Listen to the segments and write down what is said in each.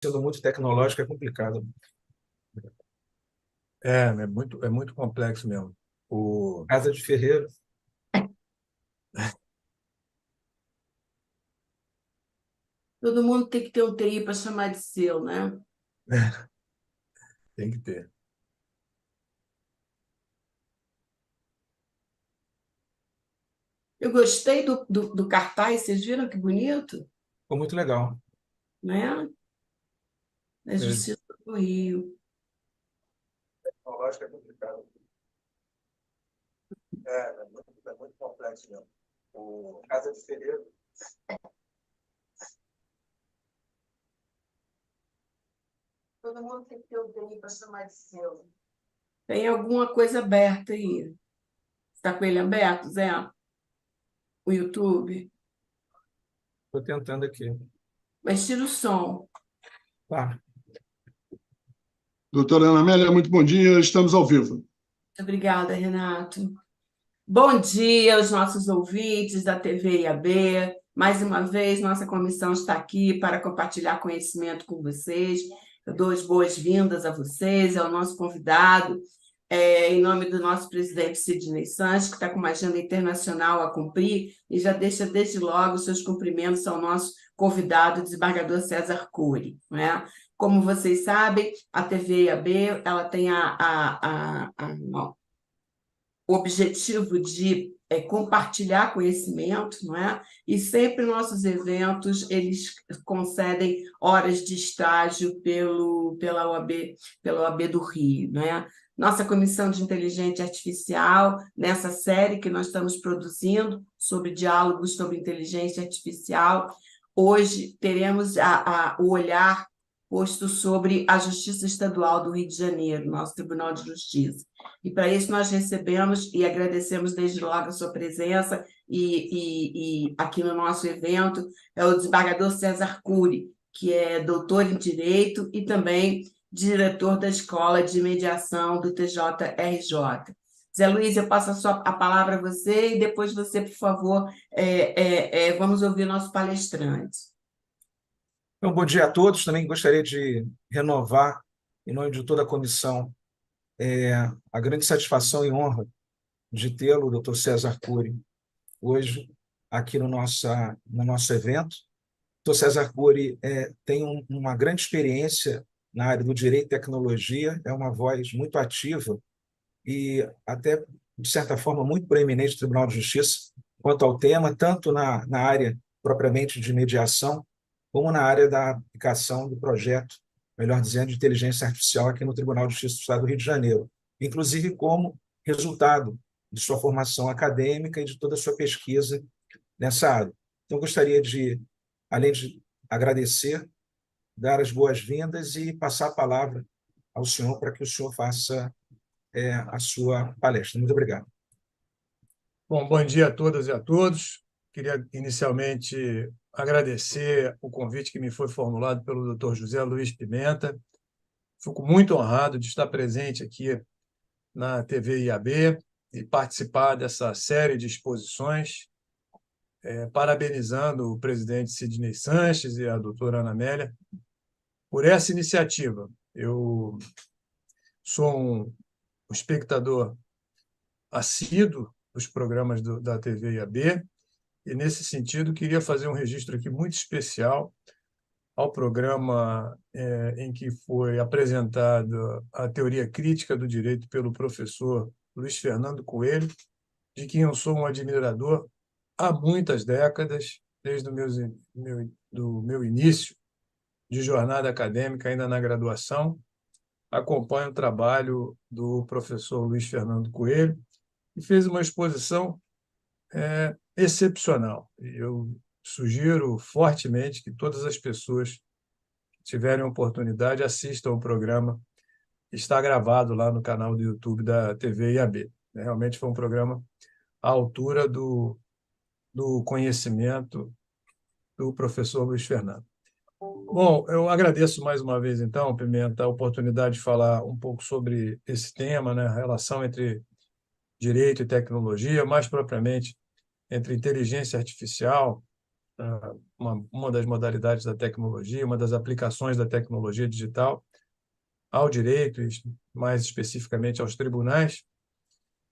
sendo muito tecnológico, é complicado. É muito complexo mesmo. O, Casa de ferreiro. Todo mundo tem que ter um TI para chamar de seu, né? tem que ter. Eu gostei do cartaz, vocês viram que bonito? Ficou muito legal. Né? Da Mesmo. Justiça do Rio. Tecnológico é complicado. É muito complexo mesmo. Casa de ferreiro. Todo mundo tem que ter um TI para chamar de seu. Tem alguma coisa aberta aí? Está com ele aberto, Zé? O YouTube? Estou tentando aqui. Mas tira o som. Tá. Doutora Ana Amélia, muito bom dia, estamos ao vivo. Obrigada, Renato. Bom dia aos nossos ouvintes da TV IAB. Mais uma vez, nossa comissão está aqui para compartilhar conhecimento com vocês. Eu dou as boas-vindas a vocês, ao nosso convidado, em nome do nosso presidente Sidney Sanches, que está com uma agenda internacional a cumprir, e já deixa desde logo os seus cumprimentos ao nosso convidado, o desembargador César Cury. Né? Como vocês sabem, a TV IAB ela tem o objetivo de compartilhar conhecimento, não é? E sempre nossos eventos eles concedem horas de estágio pela OAB do Rio, não é? Nossa comissão de inteligência artificial, nessa série que nós estamos produzindo sobre diálogos sobre inteligência artificial, hoje teremos o olhar posto sobre a Justiça Estadual do Rio de Janeiro, nosso Tribunal de Justiça. E para isso nós recebemos e agradecemos desde logo a sua presença e aqui no nosso evento é o desembargador César Cury, que é doutor em Direito e também diretor da Escola de Mediação do TJRJ. Zé Luiz, eu passo a palavra a você e depois você, por favor, vamos ouvir o nosso palestrante. Então, bom dia a todos. Também gostaria de renovar, em nome de toda a comissão, a grande satisfação e honra de tê-lo, doutor César Cury, hoje aqui no nosso evento. O doutor César Cury tem uma grande experiência na área do direito e tecnologia, é uma voz muito ativa e até, de certa forma, muito proeminente do Tribunal de Justiça quanto ao tema, tanto na área propriamente de mediação, como na área da aplicação do projeto, melhor dizendo, de inteligência artificial aqui no Tribunal de Justiça do Estado do Rio de Janeiro, inclusive como resultado de sua formação acadêmica e de toda a sua pesquisa nessa área. Então, gostaria de, além de agradecer, dar as boas-vindas e passar a palavra ao senhor para que o senhor faça a sua palestra. Muito obrigado. Bom dia a todas e a todos. Queria inicialmente agradecer o convite que me foi formulado pelo doutor José Luiz Pimenta. Fico muito honrado de estar presente aqui na TV IAB e participar dessa série de exposições, parabenizando o presidente Sidney Sanches e a doutora Ana Amélia por essa iniciativa. Eu sou um espectador assíduo dos programas da TV IAB e, nesse sentido, queria fazer um registro aqui muito especial ao programa em que foi apresentada a teoria crítica do direito pelo professor Luiz Fernando Coelho, de quem eu sou um admirador há muitas décadas, desde do meu início de jornada acadêmica, ainda na graduação. Acompanho o trabalho do professor Luiz Fernando Coelho e fez uma exposição excepcional. Eu sugiro fortemente que todas as pessoas que tiverem oportunidade assistam o programa. Está gravado lá no canal do YouTube da TV IAB. Realmente foi um programa à altura do conhecimento do professor Luiz Fernando. Bom, eu agradeço mais uma vez, então, Pimenta, a oportunidade de falar um pouco sobre esse tema, né, a relação entre direito e tecnologia, mais propriamente entre inteligência artificial uma das modalidades da tecnologia, uma das aplicações da tecnologia digital ao direito, e mais especificamente aos tribunais.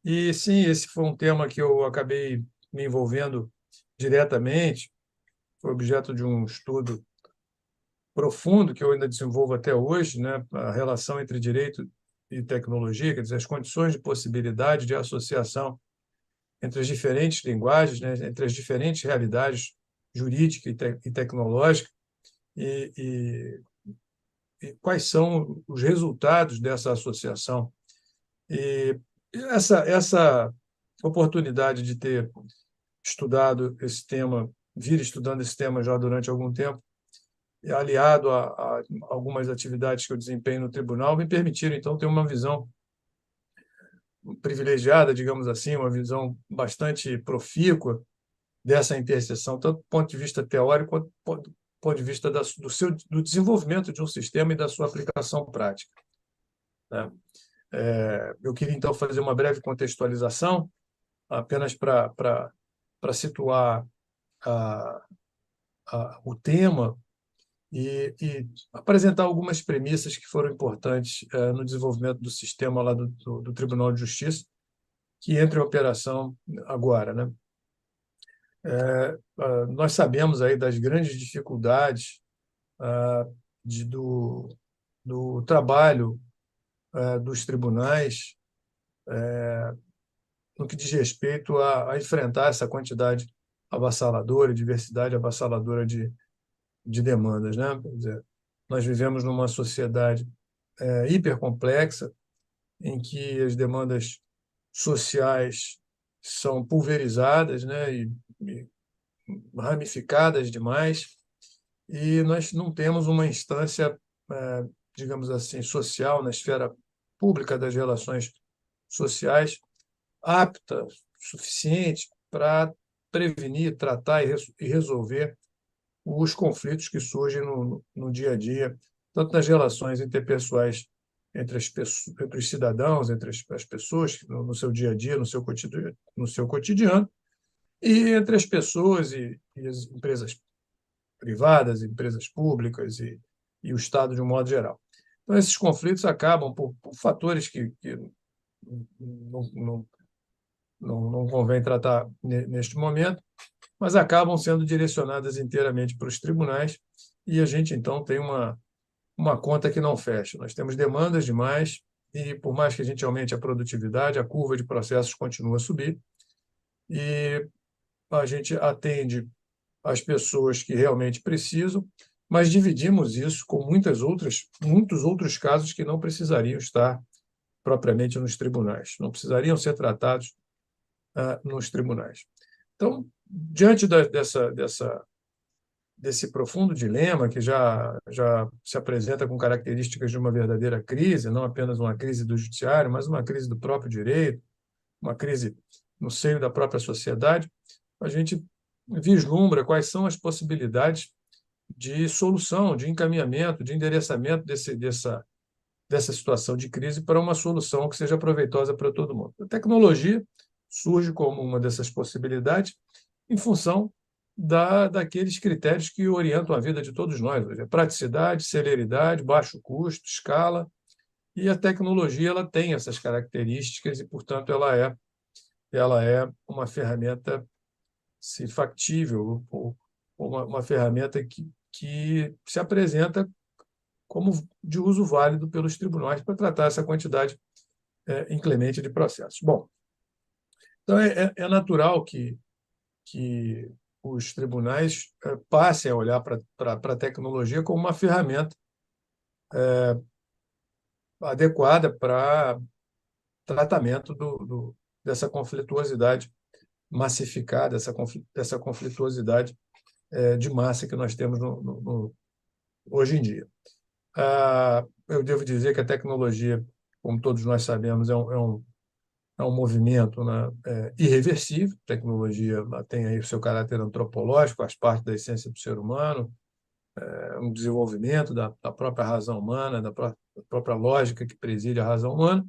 E, sim, esse foi um tema que eu acabei me envolvendo diretamente, foi objeto de um estudo profundo que eu ainda desenvolvo até hoje, né? A relação entre direito e tecnologia, quer dizer, as condições de possibilidade de associação entre as diferentes linguagens, né? Entre as diferentes realidades jurídica e tecnológica, e, e, e quais são os resultados dessa associação. E essa oportunidade de ter estudado esse tema, vir estudando esse tema já durante algum tempo, aliado a algumas atividades que eu desempenho no tribunal, me permitiram, então, ter uma visão privilegiada, digamos assim, uma visão bastante profícua dessa interseção, tanto do ponto de vista teórico quanto do ponto de vista do desenvolvimento de um sistema e da sua aplicação prática, né? Eu queria, então, fazer uma breve contextualização, apenas para situar o tema e apresentar algumas premissas que foram importantes no desenvolvimento do sistema lá do Tribunal de Justiça, que entra em operação agora, né? Nós sabemos aí das grandes dificuldades do trabalho dos tribunais no que diz respeito a enfrentar essa quantidade avassaladora, diversidade avassaladora de demandas, né? Quer dizer, nós vivemos numa sociedade hipercomplexa, em que as demandas sociais são pulverizadas, né? E ramificadas demais, e nós não temos uma instância, digamos assim, social, na esfera pública das relações sociais, apta, suficiente para prevenir, tratar e resolver os conflitos que surgem no dia a dia, tanto nas relações interpessoais entre os cidadãos, entre as pessoas no seu dia a dia, no seu cotidiano, e entre as pessoas e as empresas privadas, empresas públicas e o Estado de um modo geral. Então, esses conflitos acabam por fatores que não convém tratar neste momento, mas acabam sendo direcionadas inteiramente para os tribunais, e a gente, então, tem uma conta que não fecha. Nós temos demandas demais, e por mais que a gente aumente a produtividade, a curva de processos continua a subir, e a gente atende as pessoas que realmente precisam, mas dividimos isso com muitos outros casos que não precisariam estar propriamente nos tribunais, não precisariam ser tratados nos tribunais. Então, diante desse profundo dilema que já se apresenta com características de uma verdadeira crise, não apenas uma crise do judiciário, mas uma crise do próprio direito, uma crise no seio da própria sociedade, a gente vislumbra quais são as possibilidades de solução, de encaminhamento, de endereçamento dessa situação de crise para uma solução que seja proveitosa para todo mundo. A tecnologia surge como uma dessas possibilidades em função daqueles critérios que orientam a vida de todos nós hoje. A praticidade, celeridade, baixo custo, escala, e a tecnologia ela tem essas características e, portanto, ela é uma ferramenta, se factível, ou uma ferramenta que se apresenta como de uso válido pelos tribunais para tratar essa quantidade inclemente de processos. Bom, então é natural que os tribunais passem a olhar para a tecnologia como uma ferramenta adequada para tratamento dessa conflituosidade massificada, dessa conflituosidade de massa que nós temos hoje em dia. Eu devo dizer que a tecnologia, como todos nós sabemos, é um movimento, né, irreversível. A tecnologia tem aí o seu caráter antropológico, faz parte da essência do ser humano, um desenvolvimento da própria razão humana, da própria lógica que preside a razão humana,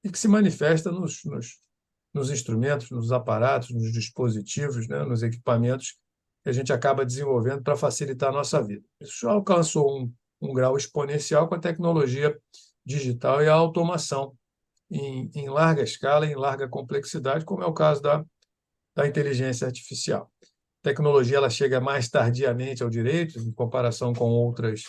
e que se manifesta nos instrumentos, nos aparatos, nos dispositivos, né, nos equipamentos que a gente acaba desenvolvendo para facilitar a nossa vida. Isso já alcançou um grau exponencial com a tecnologia digital e a automação em larga escala, em larga complexidade, como é o caso da inteligência artificial. A tecnologia ela chega mais tardiamente ao direito, em comparação com outras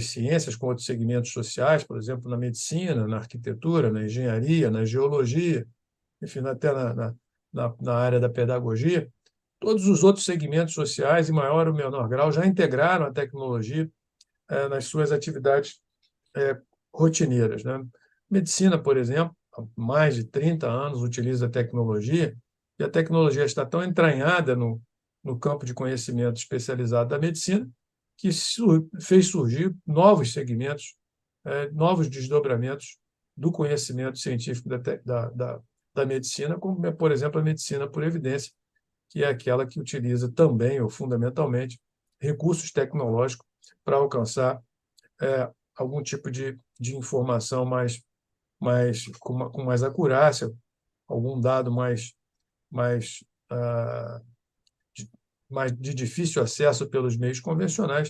ciências, com outros segmentos sociais, por exemplo, na medicina, na arquitetura, na engenharia, na geologia, enfim, até na área da pedagogia. Todos os outros segmentos sociais, em maior ou menor grau, já integraram a tecnologia nas suas atividades rotineiras, né? Medicina, por exemplo, há mais de 30 anos utiliza a tecnologia, e a tecnologia está tão entranhada no campo de conhecimento especializado da medicina que fez surgir novos segmentos, novos desdobramentos do conhecimento científico da medicina, como, por exemplo, a medicina por evidência, que é aquela que utiliza também, ou fundamentalmente, recursos tecnológicos para alcançar algum tipo de informação com mais acurácia, algum dado mais, ah, mais de difícil acesso pelos meios convencionais.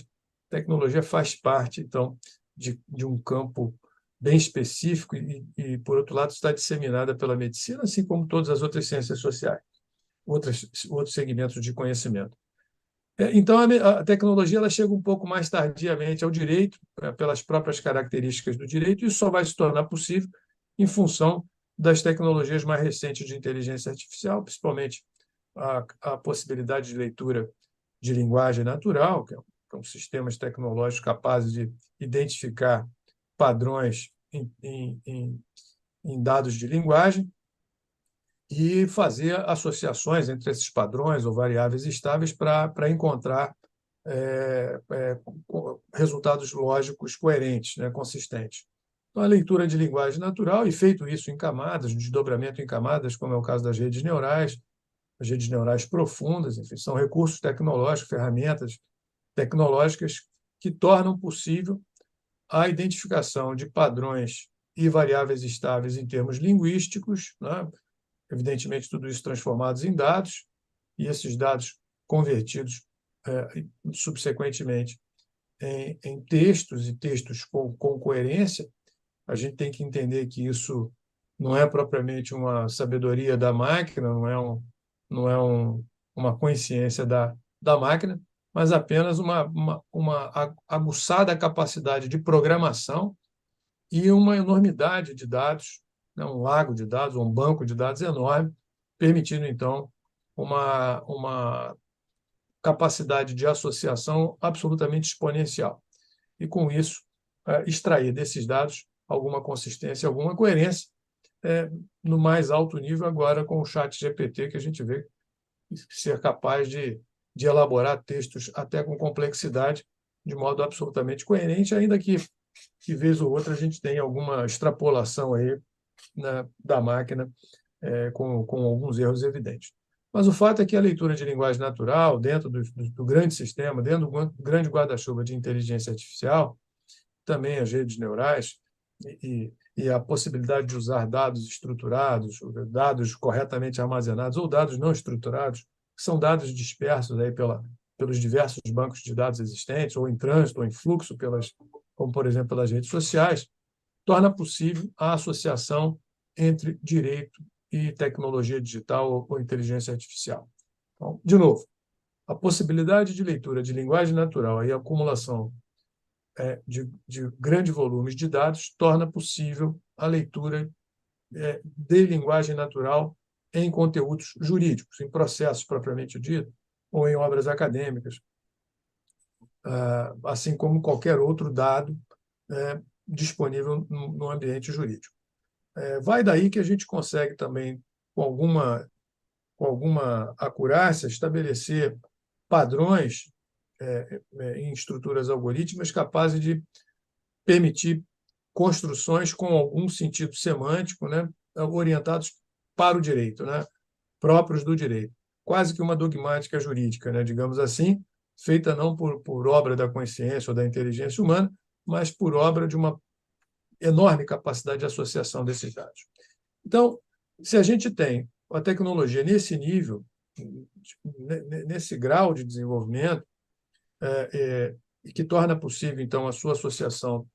A tecnologia faz parte, então, de um campo bem específico e, por outro lado, está disseminada pela medicina, assim como todas as outras ciências sociais, outros segmentos de conhecimento. Então, a tecnologia ela chega um pouco mais tardiamente ao direito, pelas próprias características do direito, e isso só vai se tornar possível em função das tecnologias mais recentes de inteligência artificial, principalmente a possibilidade de leitura de linguagem natural, que são sistemas tecnológicos capazes de identificar padrões em dados de linguagem e fazer associações entre esses padrões ou variáveis estáveis para encontrar resultados lógicos coerentes, né, consistentes. Então, a leitura de linguagem natural, e feito isso em camadas, desdobramento em camadas, como é o caso das redes neurais, as redes neurais profundas, enfim, são recursos tecnológicos, ferramentas tecnológicas que tornam possível a identificação de padrões e variáveis estáveis em termos linguísticos, né? Evidentemente, tudo isso transformados em dados, e esses dados convertidos subsequentemente em textos, e textos com coerência. A gente tem que entender que isso não é propriamente uma sabedoria da máquina, não é uma consciência da máquina, mas apenas uma aguçada capacidade de programação e uma enormidade de dados, né, um lago de dados, um banco de dados enorme, permitindo, então, uma capacidade de associação absolutamente exponencial. E, com isso, extrair desses dados alguma consistência, alguma coerência, no mais alto nível agora com o chat GPT, que a gente vê ser capaz de elaborar textos até com complexidade de modo absolutamente coerente, ainda que, de vez ou outra, a gente tenha alguma extrapolação aí, né, da máquina com alguns erros evidentes. Mas o fato é que a leitura de linguagem natural, dentro do grande sistema, dentro do grande guarda-chuva de inteligência artificial, também as redes neurais e a possibilidade de usar dados estruturados, dados corretamente armazenados ou dados não estruturados, que são dados dispersos aí pelos diversos bancos de dados existentes, ou em trânsito, ou em fluxo, como, por exemplo, pelas redes sociais, torna possível a associação entre direito e tecnologia digital ou inteligência artificial. Então, de novo, a possibilidade de leitura de linguagem natural e acumulação de grandes volumes de dados torna possível a leitura de linguagem natural em conteúdos jurídicos, em processos propriamente dito, ou em obras acadêmicas, assim como qualquer outro dado disponível no ambiente jurídico. Vai daí que a gente consegue também, com alguma acurácia, estabelecer padrões em estruturas algorítmicas capazes de permitir construções com algum sentido semântico, né, orientados para o direito, né, próprios do direito. Quase que uma dogmática jurídica, né, digamos assim, feita não por obra da consciência ou da inteligência humana, mas por obra de uma enorme capacidade de associação desses dados. Então, se a gente tem a tecnologia nesse nível, nesse grau de desenvolvimento, e que torna possível, então, a sua associação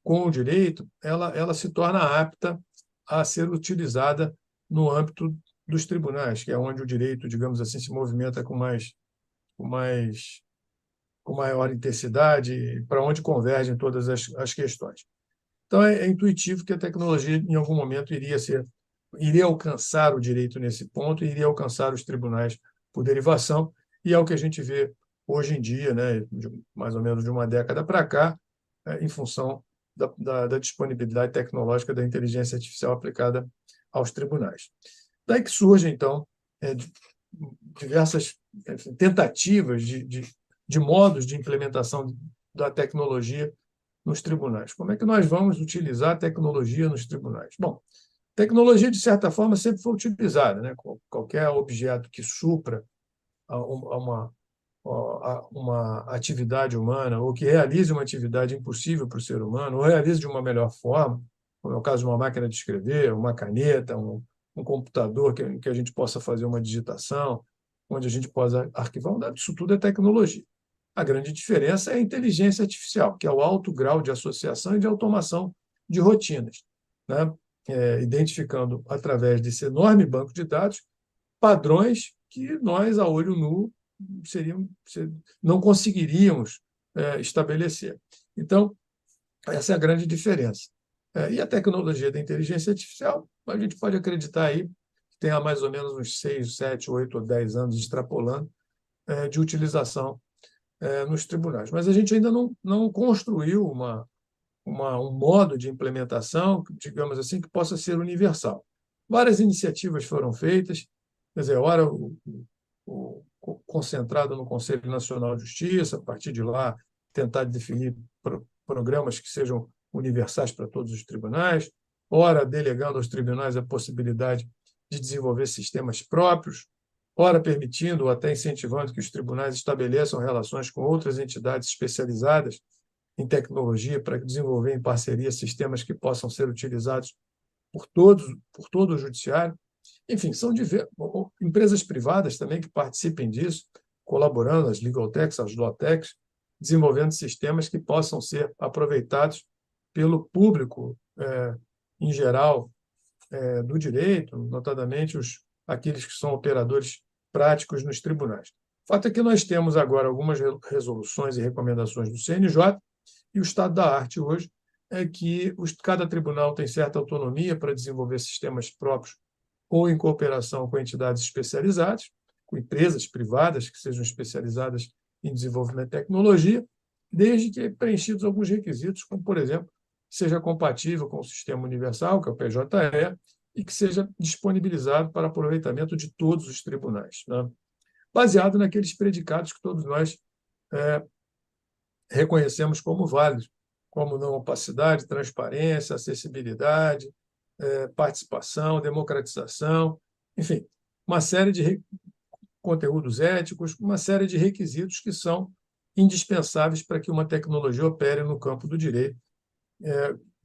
com o direito, ela se torna apta a ser utilizada no âmbito dos tribunais, que é onde o direito, digamos assim, se movimenta com mais, com maior intensidade, para onde convergem todas as questões. Então, é intuitivo que a tecnologia, em algum momento, iria alcançar o direito nesse ponto e iria alcançar os tribunais por derivação, e é o que a gente vê hoje em dia, né, mais ou menos de uma década para cá, em função da disponibilidade tecnológica da inteligência artificial aplicada aos tribunais. Daí que surgem, então, diversas tentativas de modos de implementação da tecnologia nos tribunais. Como é que nós vamos utilizar a tecnologia nos tribunais? Bom, tecnologia, de certa forma, sempre foi utilizada, né? Qualquer objeto que supra uma atividade humana ou que realize uma atividade impossível para o ser humano ou realize de uma melhor forma, como é o caso de uma máquina de escrever, uma caneta, um computador que a gente possa fazer uma digitação, onde a gente possa arquivar um dado, isso tudo é tecnologia. A grande diferença é a inteligência artificial, que é o alto grau de associação e de automação de rotinas, né? Identificando, através desse enorme banco de dados, padrões que nós, a olho nu, não conseguiríamos estabelecer. Então, essa é a grande diferença. E a tecnologia da inteligência artificial, a gente pode acreditar aí que tem há mais ou menos uns 6, 7, 8 ou 10 anos extrapolando de utilização nos tribunais. Mas a gente ainda não construiu um modo de implementação, digamos assim, que possa ser universal. Várias iniciativas foram feitas, quer dizer, ora concentrado no Conselho Nacional de Justiça, a partir de lá tentar definir programas que sejam universais para todos os tribunais, ora delegando aos tribunais a possibilidade de desenvolver sistemas próprios, ora permitindo ou até incentivando que os tribunais estabeleçam relações com outras entidades especializadas em tecnologia para desenvolver em parceria sistemas que possam ser utilizados por todo o judiciário. Enfim, são empresas privadas também que participem disso, colaborando, as legal techs, as law techs, desenvolvendo sistemas que possam ser aproveitados pelo público em geral do direito, notadamente aqueles que são operadores práticos nos tribunais. O fato é que nós temos agora algumas resoluções e recomendações do CNJ, e o estado da arte hoje é que cada tribunal tem certa autonomia para desenvolver sistemas próprios ou em cooperação com entidades especializadas, com empresas privadas que sejam especializadas em desenvolvimento de tecnologia, desde que preenchidos alguns requisitos, como, por exemplo, seja compatível com o Sistema Universal, que é o PJE, e que seja disponibilizado para aproveitamento de todos os tribunais, né? Baseado naqueles predicados que todos nós reconhecemos como válidos, como não opacidade, transparência, acessibilidade, participação, democratização, enfim, uma série de conteúdos éticos, uma série de requisitos que são indispensáveis para que uma tecnologia opere no campo do direito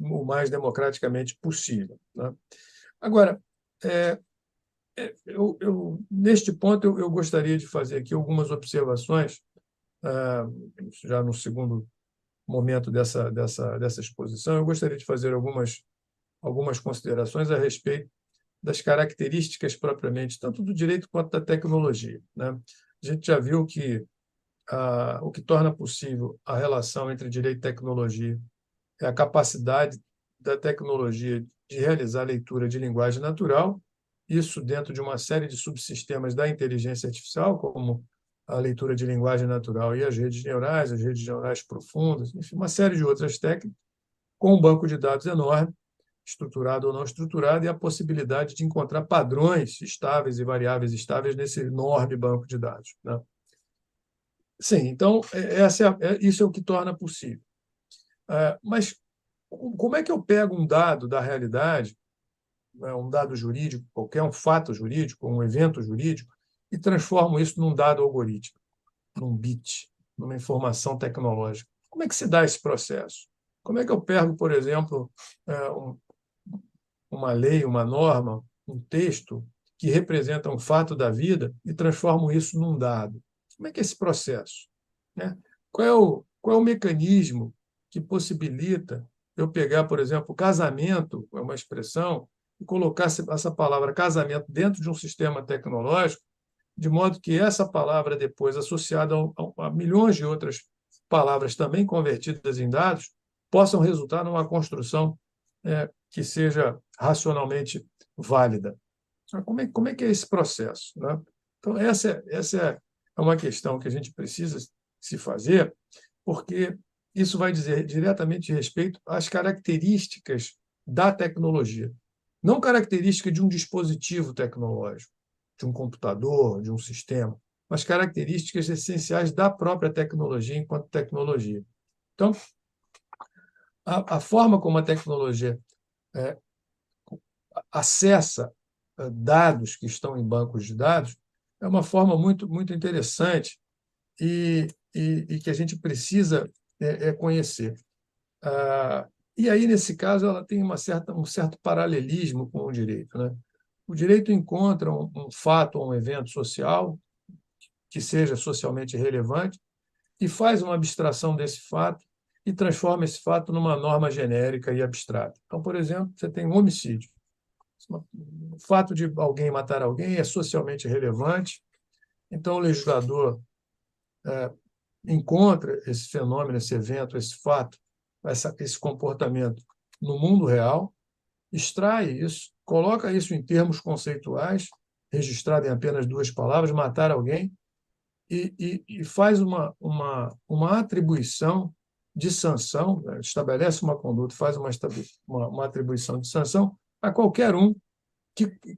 o mais democraticamente possível, né? Agora, neste ponto, eu gostaria de fazer aqui algumas observações, já no segundo momento dessa exposição. Eu gostaria de fazer algumas considerações a respeito das características propriamente, tanto do direito quanto da tecnologia, né? A gente já viu que o que torna possível a relação entre direito e tecnologia é a capacidade da tecnologia de realizar leitura de linguagem natural, isso dentro de uma série de subsistemas da inteligência artificial, como a leitura de linguagem natural e as redes neurais profundas, enfim, uma série de outras técnicas, com um banco de dados enorme, estruturado ou não estruturado, e a possibilidade de encontrar padrões estáveis e variáveis estáveis nesse enorme banco de dados, né? Sim, então, isso é o que torna possível. Mas como é que eu pego um dado da realidade, um dado jurídico, qualquer um fato jurídico, um evento jurídico, e transformo isso num dado algorítmico, num bit, numa informação tecnológica? Como é que se dá esse processo? Como é que eu pego, por exemplo, uma lei, uma norma, um texto que representam um fato da vida e transformam isso num dado. Como é que é esse processo, né? Qual é o mecanismo que possibilita eu pegar, por exemplo, casamento, é uma expressão, e colocar essa palavra casamento dentro de um sistema tecnológico, de modo que essa palavra, depois associada a milhões de outras palavras também convertidas em dados, possam resultar numa construção que seja racionalmente válida. Como é que é esse processo, né? Então, essa é uma questão que a gente precisa se fazer, porque isso vai dizer diretamente respeito às características da tecnologia, não característica de um dispositivo tecnológico, de um computador, de um sistema, mas características essenciais da própria tecnologia enquanto tecnologia. Então, a forma como a tecnologia acessa dados que estão em bancos de dados é uma forma muito, muito interessante e que a gente precisa conhecer. E aí, nesse caso, ela tem um certo paralelismo com o direito, né? O direito encontra um fato ou um evento social que seja socialmente relevante e faz uma abstração desse fato e transforma esse fato numa norma genérica e abstrata. Então, por exemplo, você tem um homicídio. O fato de alguém matar alguém é socialmente relevante, então o legislador encontra esse fenômeno, esse evento, esse fato, esse comportamento no mundo real, extrai isso, coloca isso em termos conceituais, registrado em apenas 2 palavras, matar alguém, e faz uma atribuição de sanção, né? Estabelece uma conduta, faz uma atribuição de sanção a qualquer um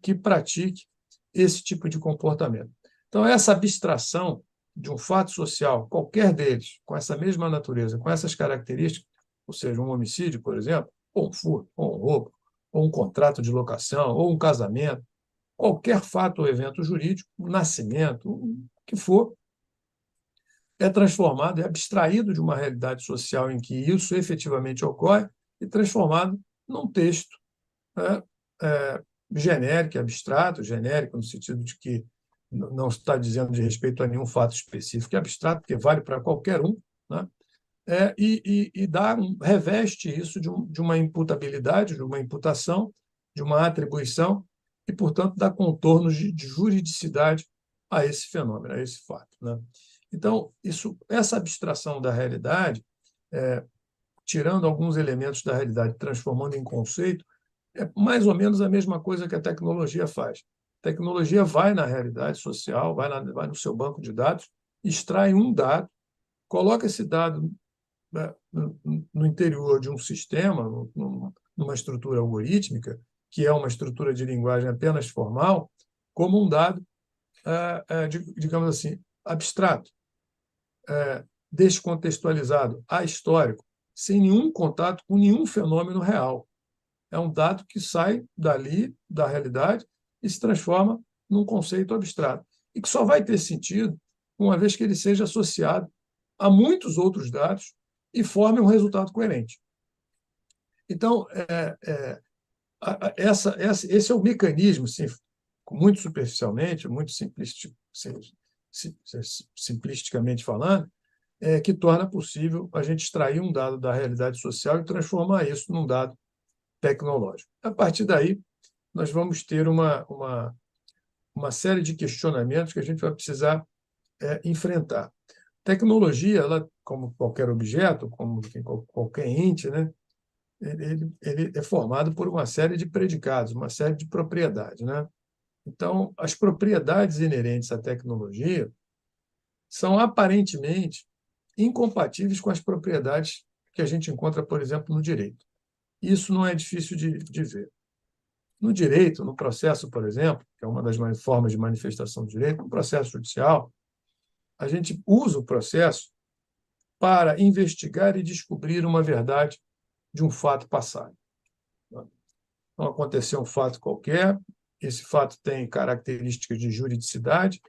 que pratique esse tipo de comportamento. Então, essa abstração de um fato social, qualquer deles, com essa mesma natureza, com essas características, ou seja, um homicídio, por exemplo, ou um furto, ou um roubo, ou um contrato de locação, ou um casamento, qualquer fato ou evento jurídico, um nascimento, o que for, é transformado, é abstraído de uma realidade social em que isso efetivamente ocorre e transformado num texto genérico, abstrato, genérico no sentido de que não está dizendo de respeito a nenhum fato específico, é abstrato, porque vale para qualquer um, né? Reveste isso de uma imputabilidade, de uma imputação, de uma atribuição, e, portanto, dá contornos de juridicidade a esse fenômeno, a esse fato, né? Então, essa abstração da realidade, tirando alguns elementos da realidade, transformando em conceito, é mais ou menos a mesma coisa que a tecnologia faz. A tecnologia vai na realidade social, vai no seu banco de dados, extrai um dado, coloca esse dado, né, no interior de um sistema, numa estrutura algorítmica, que é uma estrutura de linguagem apenas formal, como um dado, digamos assim, abstrato, descontextualizado, ahistórico, sem nenhum contato com nenhum fenômeno real. É um dado que sai dali, da realidade, e se transforma num conceito abstrato. E que só vai ter sentido uma vez que ele seja associado a muitos outros dados e forme um resultado coerente. Então, esse é o mecanismo, assim, muito superficialmente, muito simplisticamente falando, que torna possível a gente extrair um dado da realidade social e transformar isso num dado tecnológico. A partir daí, nós vamos ter uma série de questionamentos que a gente vai precisar enfrentar. Tecnologia, ela, como qualquer objeto, como qualquer ente, né, ele é formado por uma série de predicados, uma série de propriedades, né? Então, as propriedades inerentes à tecnologia são aparentemente incompatíveis com as propriedades que a gente encontra, por exemplo, no direito. Isso não é difícil de ver. No direito, no processo, por exemplo, que é uma das formas de manifestação do direito, no processo judicial, a gente usa o processo para investigar e descobrir uma verdade de um fato passado. Então, aconteceu um fato qualquer, esse fato tem características de juridicidade,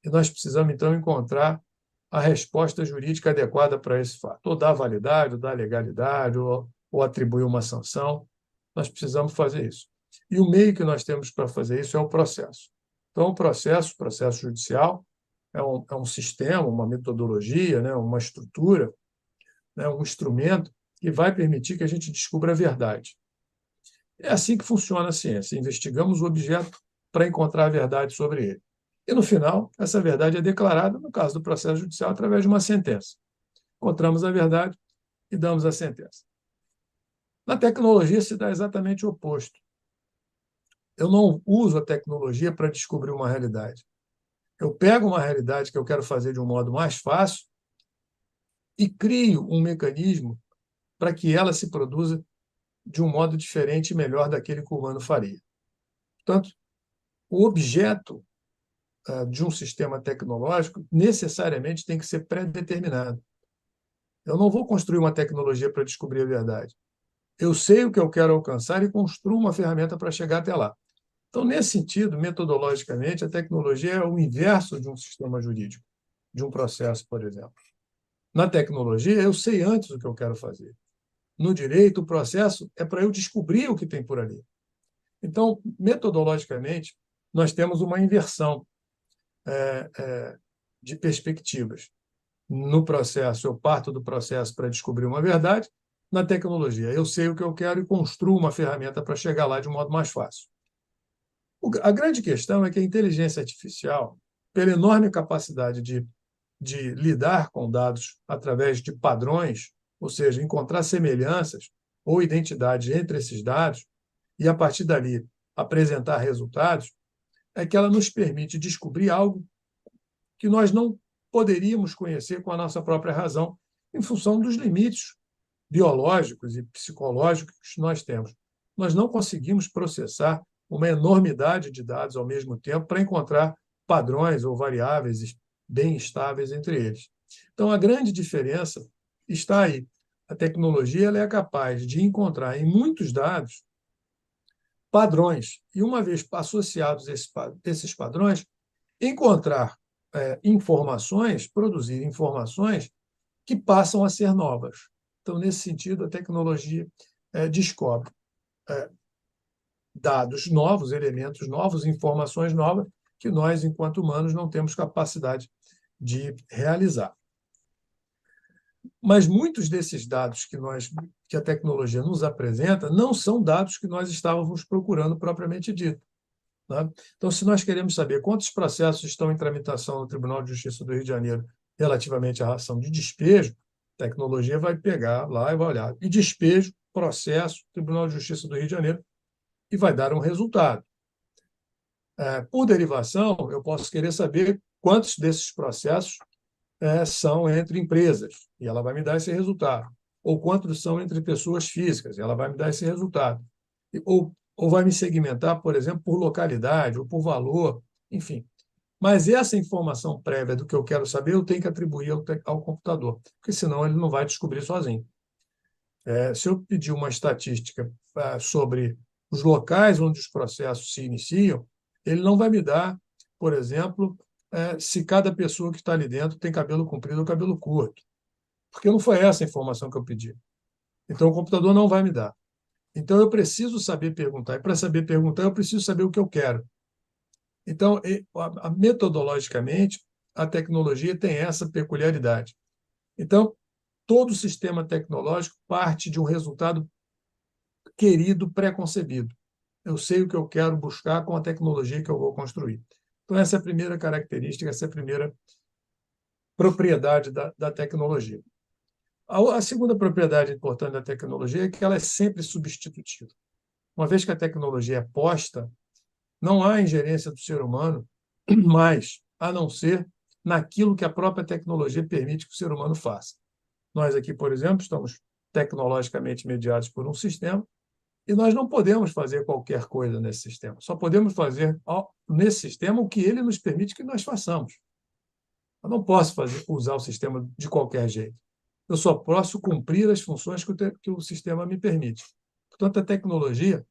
e nós precisamos, então, encontrar a resposta jurídica adequada para esse fato, ou dar validade, ou dar legalidade, ou atribuir uma sanção. Nós precisamos fazer isso. E o meio que nós temos para fazer isso é o processo. Então, o processo judicial, é um sistema, uma metodologia, né, uma estrutura, né, um instrumento que vai permitir que a gente descubra a verdade. É assim que funciona a ciência. Investigamos o objeto para encontrar a verdade sobre ele. E, no final, essa verdade é declarada, no caso do processo judicial, através de uma sentença. Encontramos a verdade e damos a sentença. Na tecnologia se dá exatamente o oposto. Eu não uso a tecnologia para descobrir uma realidade. Eu pego uma realidade que eu quero fazer de um modo mais fácil e crio um mecanismo para que ela se produza de um modo diferente e melhor daquele que o humano faria. Portanto, o objeto de um sistema tecnológico necessariamente tem que ser pré-determinado. Eu não vou construir uma tecnologia para descobrir a verdade. Eu sei o que eu quero alcançar e construo uma ferramenta para chegar até lá. Então, nesse sentido, metodologicamente, a tecnologia é o inverso de um sistema jurídico, de um processo, por exemplo. Na tecnologia, eu sei antes o que eu quero fazer. No direito, o processo é para eu descobrir o que tem por ali. Então, metodologicamente, nós temos uma inversão de perspectivas. No processo, eu parto do processo para descobrir uma verdade. Na tecnologia, eu sei o que eu quero e construo uma ferramenta para chegar lá de um modo mais fácil. A grande questão é que a inteligência artificial, pela enorme capacidade de lidar com dados através de padrões, ou seja, encontrar semelhanças ou identidades entre esses dados, e, a partir dali, apresentar resultados, é que ela nos permite descobrir algo que nós não poderíamos conhecer com a nossa própria razão, em função dos limites biológicos e psicológicos que nós temos. Nós não conseguimos processar uma enormidade de dados ao mesmo tempo para encontrar padrões ou variáveis bem estáveis entre eles. Então, a grande diferença está aí. A tecnologia ela é capaz de encontrar em muitos dados padrões e, uma vez associados esses padrões, encontrar informações, produzir informações que passam a ser novas. Então, nesse sentido, a tecnologia descobre dados novos, elementos novos, informações novas que nós, enquanto humanos, não temos capacidade de realizar. Mas muitos desses dados que a tecnologia nos apresenta não são dados que nós estávamos procurando propriamente dito. Né? Então, se nós queremos saber quantos processos estão em tramitação no Tribunal de Justiça do Rio de Janeiro relativamente à ação de despejo, a tecnologia vai pegar lá e vai olhar. E despejo, processo, Tribunal de Justiça do Rio de Janeiro, e vai dar um resultado. Por derivação, eu posso querer saber quantos desses processos são entre empresas, e ela vai me dar esse resultado. Ou quantos são entre pessoas físicas, e ela vai me dar esse resultado. Ou vai me segmentar, por exemplo, por localidade ou por valor, enfim. Mas essa informação prévia do que eu quero saber, eu tenho que atribuir ao computador, porque senão ele não vai descobrir sozinho. Se eu pedir uma estatística sobre os locais onde os processos se iniciam, ele não vai me dar, por exemplo, se cada pessoa que está ali dentro tem cabelo comprido ou cabelo curto, porque não foi essa a informação que eu pedi. Então, o computador não vai me dar. Então, eu preciso saber perguntar. E, para saber perguntar, eu preciso saber o que eu quero. Então, metodologicamente, a tecnologia tem essa peculiaridade. Então, todo sistema tecnológico parte de um resultado querido, pré-concebido. Eu sei o que eu quero buscar com a tecnologia que eu vou construir. Então, essa é a primeira característica, essa é a primeira propriedade da tecnologia. A segunda propriedade importante da tecnologia é que ela é sempre substitutiva. Uma vez que a tecnologia é posta, não há ingerência do ser humano mais, a não ser naquilo que a própria tecnologia permite que o ser humano faça. Nós aqui, por exemplo, estamos tecnologicamente mediados por um sistema e nós não podemos fazer qualquer coisa nesse sistema. Só podemos fazer nesse sistema o que ele nos permite que nós façamos. Eu não posso usar o sistema de qualquer jeito. Eu só posso cumprir as funções que o sistema me permite. Portanto, a tecnologia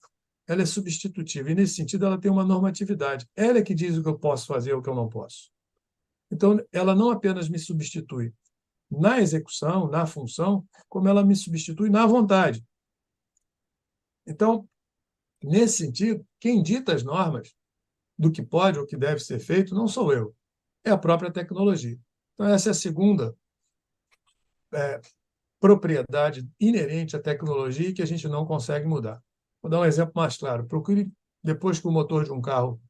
ela é substitutiva e, nesse sentido, ela tem uma normatividade. Ela é que diz o que eu posso fazer e o que eu não posso. Então, ela não apenas me substitui na execução, na função, como ela me substitui na vontade. Então, Nesse sentido, quem dita as normas do que pode ou que deve ser feito não sou eu, é a própria tecnologia. Então, essa é a segunda propriedade inerente à tecnologia que a gente não consegue mudar. Vou dar um exemplo mais claro. Procure, depois que o motor de um carro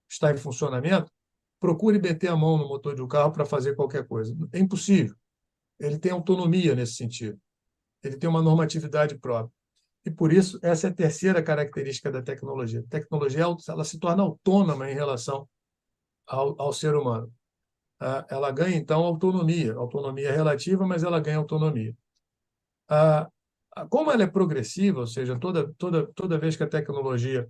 está em funcionamento, procure meter a mão no motor de um carro para fazer qualquer coisa. É impossível. Ele tem autonomia nesse sentido. Ele tem uma normatividade própria. E, por isso, essa é a terceira característica da tecnologia. A tecnologia ela se torna autônoma em relação ao ser humano. Ela ganha, então, autonomia. Autonomia relativa, mas ela ganha autonomia. Como ela é progressiva, ou seja, toda vez que a tecnologia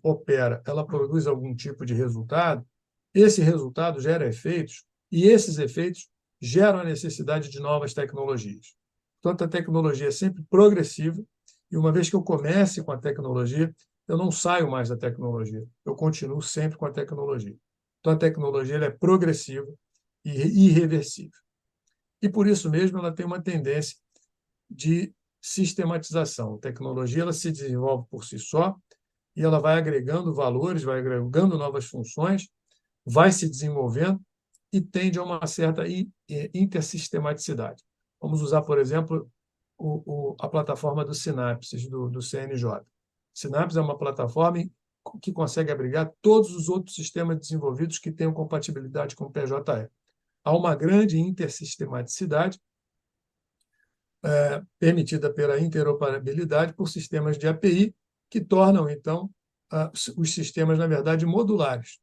opera, ela produz algum tipo de resultado, esse resultado gera efeitos, e esses efeitos geram a necessidade de novas tecnologias. Portanto, a tecnologia é sempre progressiva, e uma vez que eu comece com a tecnologia, eu não saio mais da tecnologia, eu continuo sempre com a tecnologia. Então, a tecnologia ela é progressiva e irreversível. E, por isso mesmo, ela tem uma tendência de sistematização. A tecnologia ela se desenvolve por si só e ela vai agregando valores, vai agregando novas funções, vai se desenvolvendo e tende a uma certa intersistematicidade. Vamos usar, por exemplo, a plataforma do Synapses, do CNJ. Synapses é uma plataforma que consegue abrigar todos os outros sistemas desenvolvidos que tenham compatibilidade com o PJE. Há uma grande intersistematicidade permitida pela interoperabilidade por sistemas de API, que tornam, então, os sistemas, na verdade, modulares.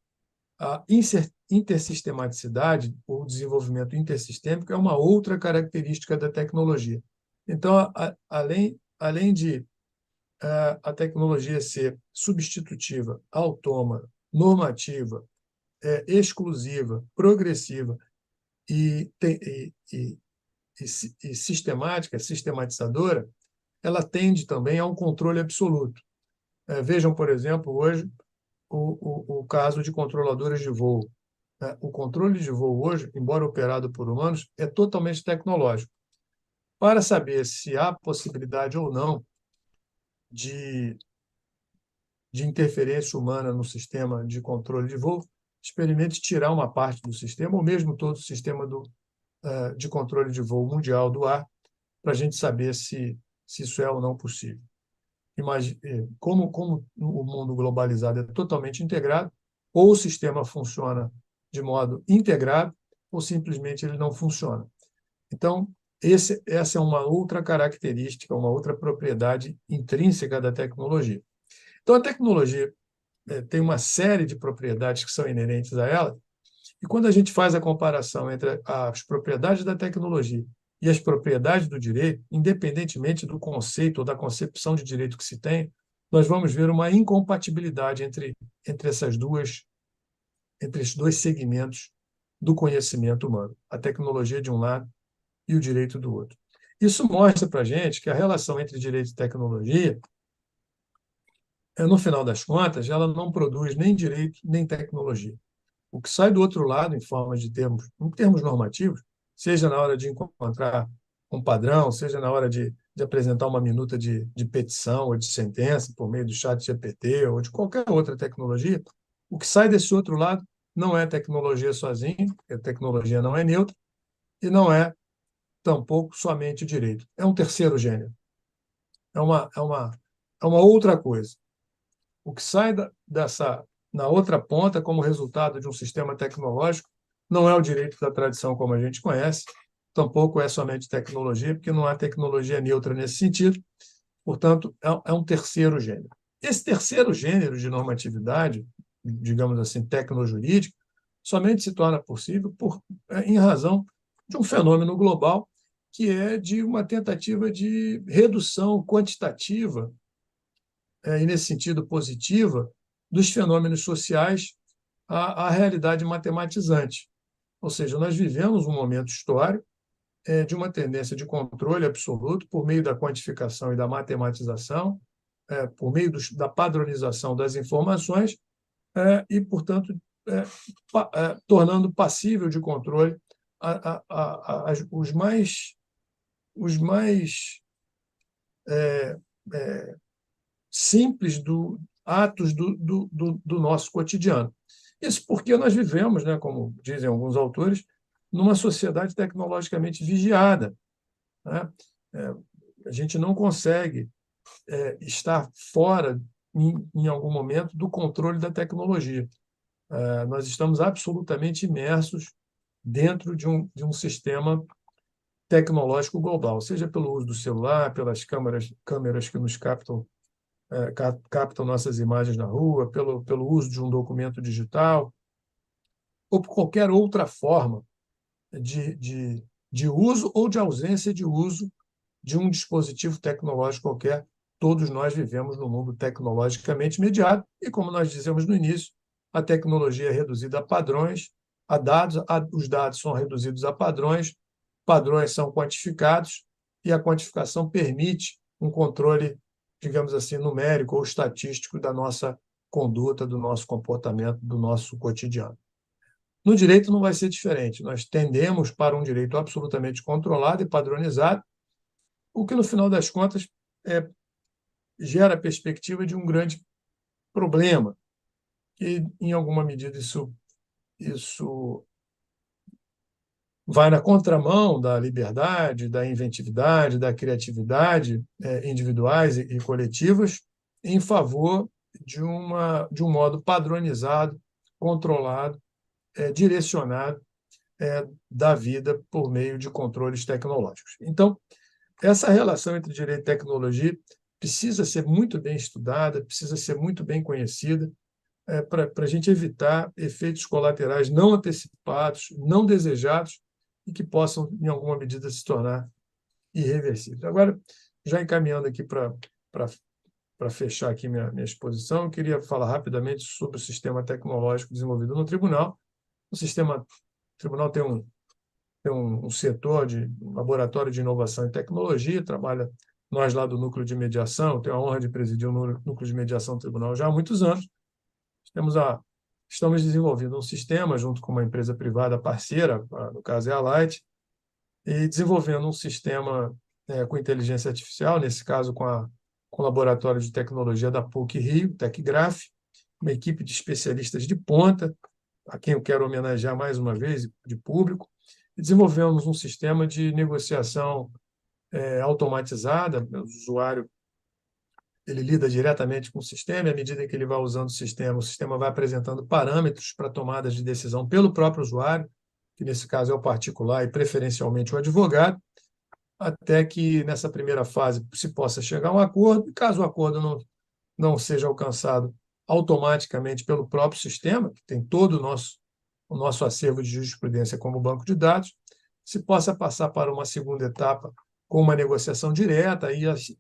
A intersistematicidade, ou desenvolvimento intersistêmico, é uma outra característica da tecnologia. Então, além de a tecnologia ser substitutiva, autônoma, normativa, exclusiva, progressiva e sistemática, sistematizadora, ela tende também a um controle absoluto. Vejam, por exemplo, hoje, o caso de controladores de voo. O controle de voo hoje, embora operado por humanos, é totalmente tecnológico. Para saber se há possibilidade ou não de interferência humana no sistema de controle de voo, experimente tirar uma parte do sistema, ou mesmo todo o sistema de controle de voo mundial do ar, para a gente saber se isso é ou não possível. Como o mundo globalizado é totalmente integrado, ou o sistema funciona de modo integrado, ou simplesmente ele não funciona. Então, essa é uma outra característica, uma outra propriedade intrínseca da tecnologia. Então, a tecnologia tem uma série de propriedades que são inerentes a ela, e quando a gente faz a comparação entre as propriedades da tecnologia e as propriedades do direito, independentemente do conceito ou da concepção de direito que se tem, nós vamos ver uma incompatibilidade entre esses dois segmentos do conhecimento humano, a tecnologia de um lado e o direito do outro. Isso mostra para a gente que a relação entre direito e tecnologia, no final das contas, ela não produz nem direito nem tecnologia. O que sai do outro lado, em termos normativos, seja na hora de encontrar um padrão, seja na hora de apresentar uma minuta de petição ou de sentença por meio do chat GPT ou de qualquer outra tecnologia, o que sai desse outro lado não é tecnologia sozinha, porque a tecnologia não é neutra, e não é tampouco somente direito. É um terceiro gênero. É uma outra coisa. O que sai na outra ponta, como resultado de um sistema tecnológico, não é o direito da tradição como a gente conhece, tampouco é somente tecnologia, porque não há tecnologia neutra nesse sentido, portanto, é um terceiro gênero. Esse terceiro gênero de normatividade, digamos assim, tecnojurídica, somente se torna possível em razão de um fenômeno global que é de uma tentativa de redução quantitativa, e nesse sentido positiva, dos fenômenos sociais à realidade matematizante. Ou seja, nós vivemos um momento histórico de uma tendência de controle absoluto por meio da quantificação e da matematização, por meio da padronização das informações e, portanto, tornando passível de controle os mais simples atos do nosso cotidiano. Isso porque nós vivemos, né, como dizem alguns autores, numa sociedade tecnologicamente vigiada, né? A gente não consegue estar fora, em algum momento, do controle da tecnologia. Nós estamos absolutamente imersos dentro de um sistema tecnológico global, seja pelo uso do celular, pelas câmeras que nos captam nossas imagens na rua, pelo uso de um documento digital, ou por qualquer outra forma de uso ou de ausência de uso de um dispositivo tecnológico qualquer. Todos nós vivemos num mundo tecnologicamente mediado e, como nós dizemos no início, a tecnologia é reduzida a padrões, a dados, os dados são reduzidos a padrões, padrões são quantificados e a quantificação permite um controle, digamos assim, numérico ou estatístico da nossa conduta, do nosso comportamento, do nosso cotidiano. No direito não vai ser diferente. Nós tendemos para um direito absolutamente controlado e padronizado, o que, no final das contas, gera a perspectiva de um grande problema, que, em alguma medida, isso vai na contramão da liberdade, da inventividade, da criatividade individuais e coletivas, em favor de um modo padronizado, controlado, direcionado da vida por meio de controles tecnológicos. Então, essa relação entre direito e tecnologia precisa ser muito bem estudada, precisa ser muito bem conhecida, para a gente evitar efeitos colaterais não antecipados, não desejados, e que possam, em alguma medida, se tornar irreversíveis. Agora, já encaminhando aqui para fechar aqui minha exposição, eu queria falar rapidamente sobre o sistema tecnológico desenvolvido no tribunal. O tribunal tem um setor um laboratório de inovação e tecnologia, nós lá do núcleo de mediação, tenho a honra de presidir o núcleo de mediação do tribunal já há muitos anos. Estamos desenvolvendo um sistema junto com uma empresa privada parceira, no caso é a Light, e desenvolvendo um sistema com inteligência artificial, nesse caso com o laboratório de tecnologia da PUC-Rio, Tecgraph, uma equipe de especialistas de ponta, a quem eu quero homenagear mais uma vez, de público, e desenvolvemos um sistema de negociação automatizada. O usuário ele lida diretamente com o sistema, e à medida que ele vai usando o sistema vai apresentando parâmetros para tomadas de decisão pelo próprio usuário, que nesse caso é o particular e preferencialmente o advogado, até que nessa primeira fase se possa chegar a um acordo, e caso o acordo não seja alcançado automaticamente pelo próprio sistema, que tem todo o nosso acervo de jurisprudência como banco de dados, se possa passar para uma segunda etapa com uma negociação direta,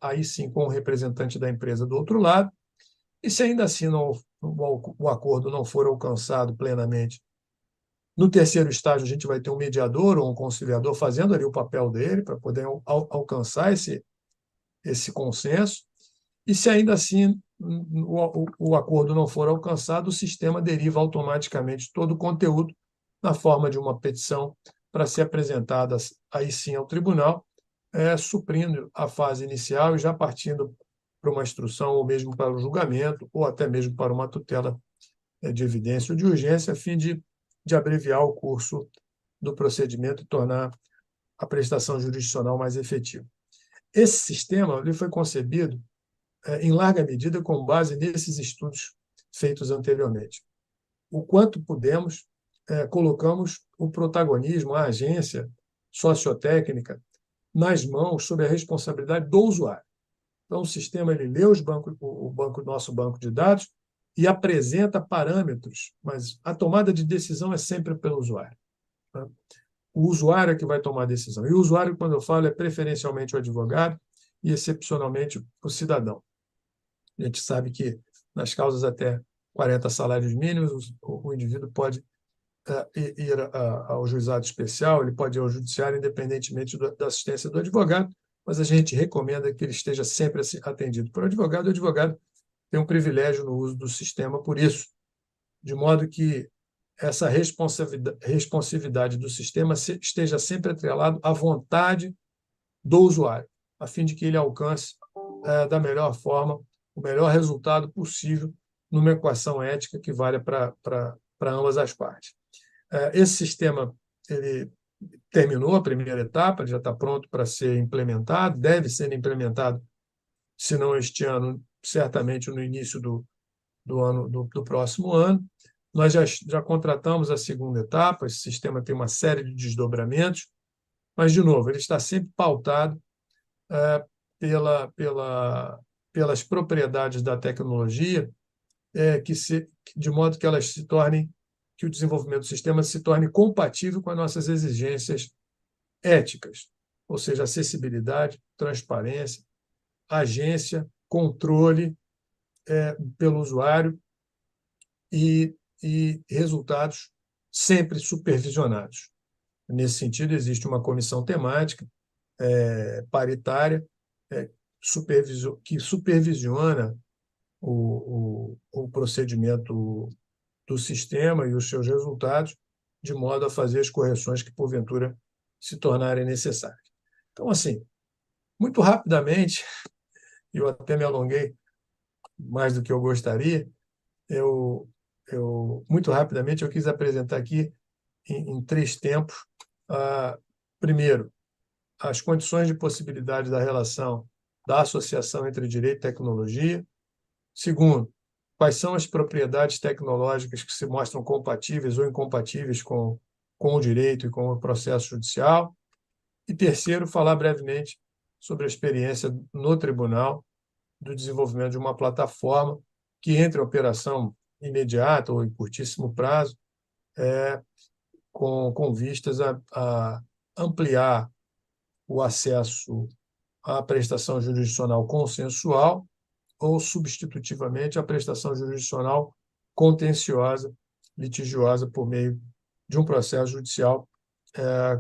aí sim com o representante da empresa do outro lado, e se ainda assim o acordo não for alcançado plenamente, no terceiro estágio a gente vai ter um mediador ou um conciliador fazendo ali o papel dele para poder alcançar esse consenso, e se ainda assim o acordo não for alcançado, o sistema deriva automaticamente todo o conteúdo na forma de uma petição para ser apresentada aí sim ao tribunal, suprindo a fase inicial e já partindo para uma instrução ou mesmo para o julgamento ou até mesmo para uma tutela de evidência ou de urgência, a fim de abreviar o curso do procedimento e tornar a prestação jurisdicional mais efetiva. Esse sistema ele foi concebido em larga medida com base nesses estudos feitos anteriormente. O quanto pudemos, colocamos o protagonismo, a agência sociotécnica nas mãos, sob a responsabilidade do usuário. Então, o sistema ele lê nosso banco de dados e apresenta parâmetros, mas a tomada de decisão é sempre pelo usuário. Tá? O usuário é que vai tomar a decisão. E o usuário, quando eu falo, é preferencialmente o advogado e, excepcionalmente, o cidadão. A gente sabe que, nas causas até 40 salários mínimos, o indivíduo pode ir ao juizado especial, ele pode ir ao judiciário, independentemente da assistência do advogado, mas a gente recomenda que ele esteja sempre atendido por advogado. O advogado tem um privilégio no uso do sistema por isso, de modo que essa responsividade do sistema esteja sempre atrelado à vontade do usuário, a fim de que ele alcance da melhor forma o melhor resultado possível numa equação ética que valha para ambas as partes. Esse sistema ele terminou a primeira etapa, ele já está pronto para ser implementado, deve ser implementado, se não este ano, certamente no início do próximo ano. Nós já contratamos a segunda etapa, esse sistema tem uma série de desdobramentos, mas, de novo, ele está sempre pautado pelas propriedades da tecnologia, de modo que elas se tornem, que o desenvolvimento do sistema se torne compatível com as nossas exigências éticas, ou seja, acessibilidade, transparência, agência, controle pelo usuário e resultados sempre supervisionados. Nesse sentido, existe uma comissão temática paritária que supervisiona o procedimento do sistema e os seus resultados, de modo a fazer as correções que, porventura, se tornarem necessárias. Então, assim, muito rapidamente, eu até me alonguei mais do que eu gostaria, muito rapidamente eu quis apresentar aqui em 3 tempos. Primeiro, as condições de possibilidade da relação da associação entre direito e tecnologia. Segundo, quais são as propriedades tecnológicas que se mostram compatíveis ou incompatíveis com o direito e com o processo judicial. E terceiro, falar brevemente sobre a experiência no tribunal do desenvolvimento de uma plataforma que entre em operação imediata ou em curtíssimo prazo, com vistas a ampliar o acesso à prestação jurisdicional consensual ou, substitutivamente, à prestação jurisdicional contenciosa, litigiosa, por meio de um processo judicial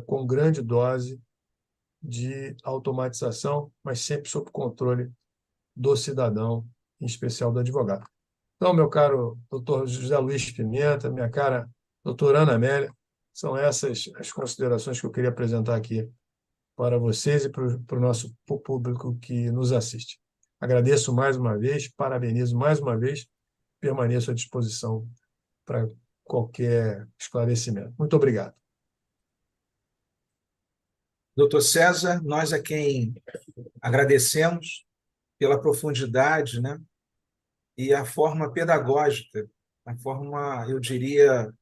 com grande dose de automatização, mas sempre sob controle do cidadão, em especial do advogado. Então, meu caro doutor José Luiz Pimenta, minha cara doutora Ana Amélia, são essas as considerações que eu queria apresentar aqui para vocês e para o nosso público que nos assiste. Agradeço mais uma vez, parabenizo mais uma vez, permaneço à disposição para qualquer esclarecimento. Muito obrigado. Doutor César, nós é quem agradecemos pela profundidade, né, e a forma pedagógica, a forma, eu diria,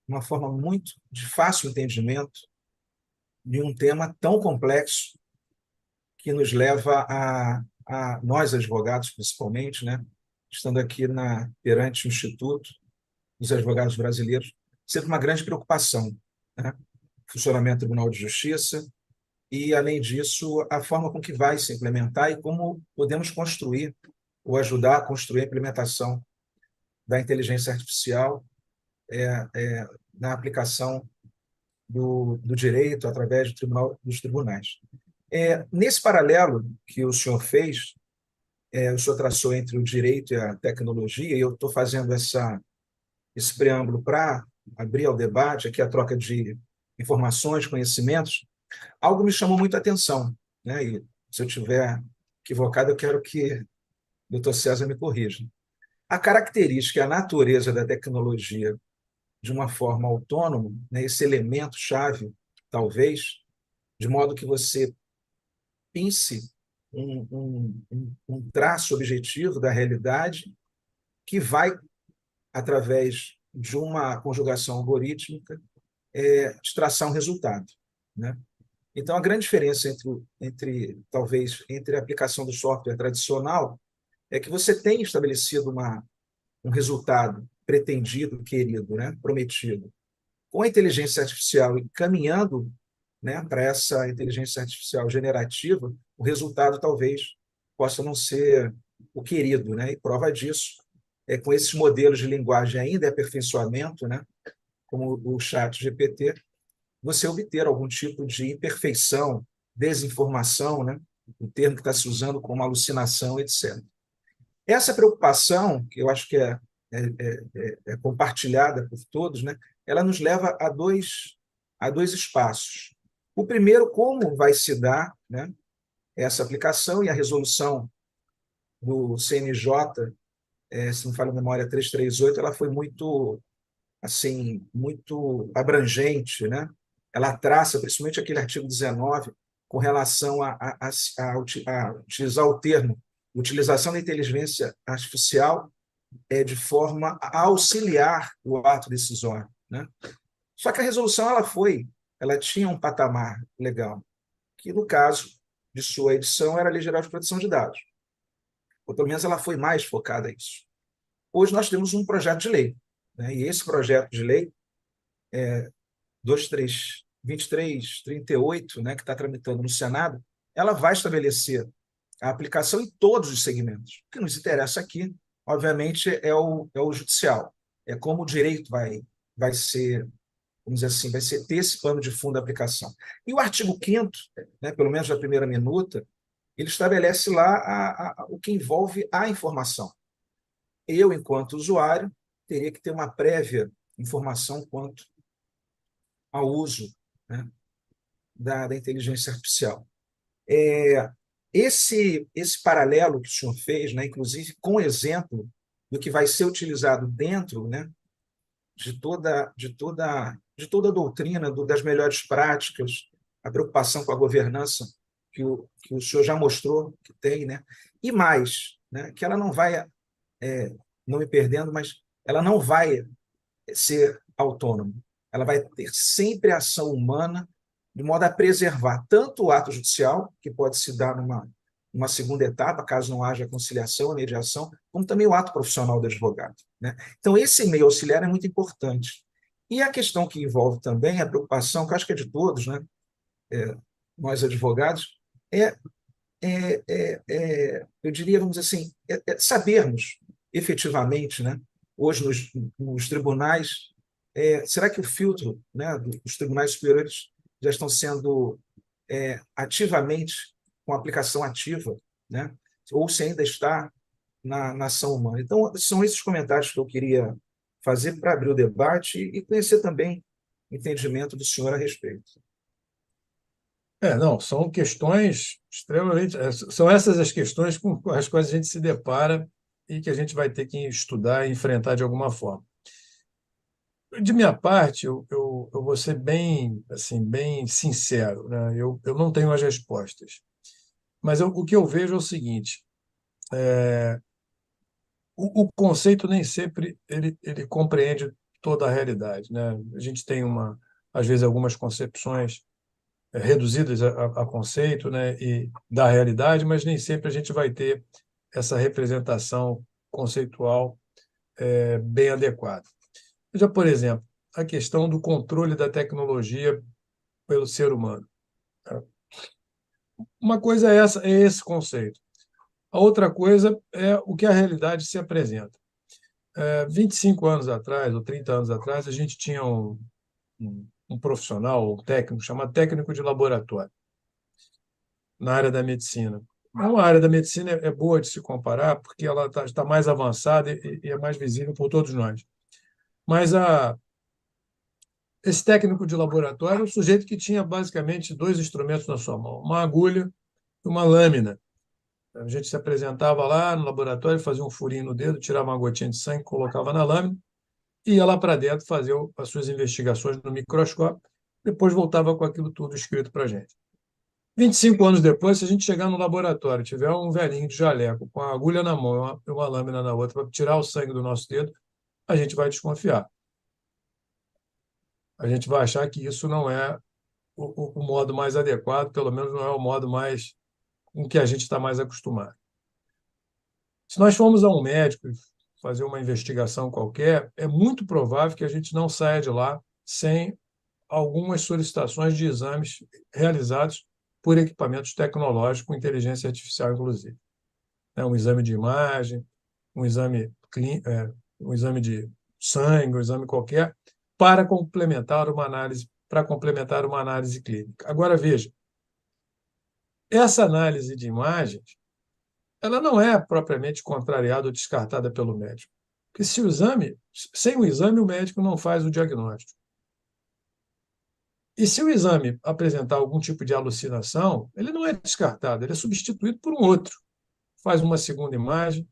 uma forma muito de fácil entendimento de um tema tão complexo que nos leva a nós, advogados, principalmente, né, estando aqui perante o Instituto dos Advogados Brasileiros, sempre uma grande preocupação, né? Funcionamento do Tribunal de Justiça e, além disso, a forma com que vai se implementar e como podemos construir ou ajudar a construir a implementação da inteligência artificial na aplicação do direito através dos tribunais. Nesse paralelo que o senhor fez, o senhor traçou entre o direito e a tecnologia, e eu estou fazendo esse preâmbulo para abrir ao debate, aqui a troca de informações, conhecimentos. Algo me chamou muito a atenção, né? E se eu estiver equivocado, eu quero que o doutor César me corrija. A característica e a natureza da tecnologia de uma forma autônoma, né, esse elemento-chave, talvez, de modo que você pense um traço objetivo da realidade que vai, através de uma conjugação algorítmica, traçar um resultado, né? Então, a grande diferença talvez, entre a aplicação do software tradicional é que você tem estabelecido um resultado pretendido, querido, né, prometido. Com a inteligência artificial e caminhando, né, para essa inteligência artificial generativa, o resultado talvez possa não ser o querido, né? E prova disso com esses modelos de linguagem ainda em aperfeiçoamento, né, como o ChatGPT, você obter algum tipo de imperfeição, desinformação, né, o termo que está se usando como alucinação, etc. Essa preocupação, que eu acho que é compartilhada por todos, né, ela nos leva a dois espaços. O primeiro, como vai se dar, né, essa aplicação e a resolução do CNJ, se não falha a memória, 338, ela foi muito, assim, muito abrangente, né? Ela traça, principalmente aquele artigo 19, com relação a utilizar o termo utilização da inteligência artificial de forma a auxiliar o ato decisório, né? Só que a resolução ela tinha um patamar legal, que no caso de sua edição era a Lei Geral de Proteção de Dados, ou pelo menos ela foi mais focada a isso. Hoje nós temos um projeto de lei, né? E esse projeto de lei 2338, né, que está tramitando no Senado, ela vai estabelecer a aplicação em todos os segmentos. O que nos interessa aqui, obviamente, é o judicial, é como o direito vai ser, vamos dizer assim, vai ser ter esse pano de fundo da aplicação. E o artigo 5º, né, pelo menos na primeira minuta, ele estabelece lá o que envolve a informação. Eu, enquanto usuário, teria que ter uma prévia informação quanto ao uso, né, da inteligência artificial. Esse paralelo que o senhor fez, né, inclusive com o exemplo do que vai ser utilizado dentro, né, de toda a doutrina, das melhores práticas, a preocupação com a governança que o senhor já mostrou que tem, né, e mais, né, que ela não vai, não me perdendo, mas ela não vai ser autônoma. Ela vai ter sempre ação humana, de modo a preservar tanto o ato judicial, que pode se dar numa segunda etapa, caso não haja conciliação, mediação, como também o ato profissional do advogado, né? Então, esse meio auxiliar é muito importante. E a questão que envolve também a preocupação, que eu acho que é de todos, né? Nós advogados, eu diria, vamos dizer assim, sabermos efetivamente, né? Hoje nos tribunais, será que o filtro, né, dos tribunais superiores já estão sendo ativamente, com aplicação ativa, né? Ou se ainda está na ação humana? Então, são esses comentários que eu queria fazer para abrir o debate e conhecer também o entendimento do senhor a respeito. Não, são questões extremamente. São essas as questões com as quais a gente se depara e que a gente vai ter que estudar e enfrentar de alguma forma. De minha parte, eu vou ser bem, assim, bem sincero, né? Eu não tenho as respostas. Mas o que eu vejo é o seguinte: o conceito nem sempre ele compreende toda a realidade, né? A gente tem às vezes, algumas concepções reduzidas a conceito, né, e da realidade, mas nem sempre a gente vai ter essa representação conceitual bem adequada. Veja, por exemplo, a questão do controle da tecnologia pelo ser humano. Uma coisa é esse conceito. A outra coisa é o que a realidade se apresenta. 25 anos atrás, ou 30 anos atrás, a gente tinha um profissional, um técnico, chamado técnico de laboratório, na área da medicina. A área da medicina é boa de se comparar, porque ela está mais avançada e é mais visível por todos nós. Mas esse técnico de laboratório é um sujeito que tinha basicamente dois instrumentos na sua mão, uma agulha e uma lâmina. A gente se apresentava lá no laboratório, fazia um furinho no dedo, tirava uma gotinha de sangue, colocava na lâmina, e ia lá para dentro fazer as suas investigações no microscópio, depois voltava com aquilo tudo escrito para a gente. 25 anos depois, se a gente chegar no laboratório, tiver um velhinho de jaleco com a agulha na mão e uma lâmina na outra para tirar o sangue do nosso dedo, a gente vai desconfiar. A gente vai achar que isso não é o modo mais adequado, pelo menos não é o modo mais com que a gente está mais acostumado. Se nós formos a um médico e fazer uma investigação qualquer, é muito provável que a gente não saia de lá sem algumas solicitações de exames realizados por equipamentos tecnológicos com inteligência artificial, inclusive. Um exame de imagem, um exame de sangue, um exame qualquer, para complementar uma análise clínica. Agora, veja, essa análise de imagens, ela não é propriamente contrariada ou descartada pelo médico. Porque sem o exame, o médico não faz o diagnóstico. E se o exame apresentar algum tipo de alucinação, ele não é descartado, ele é substituído por um outro. faz uma segunda imagem,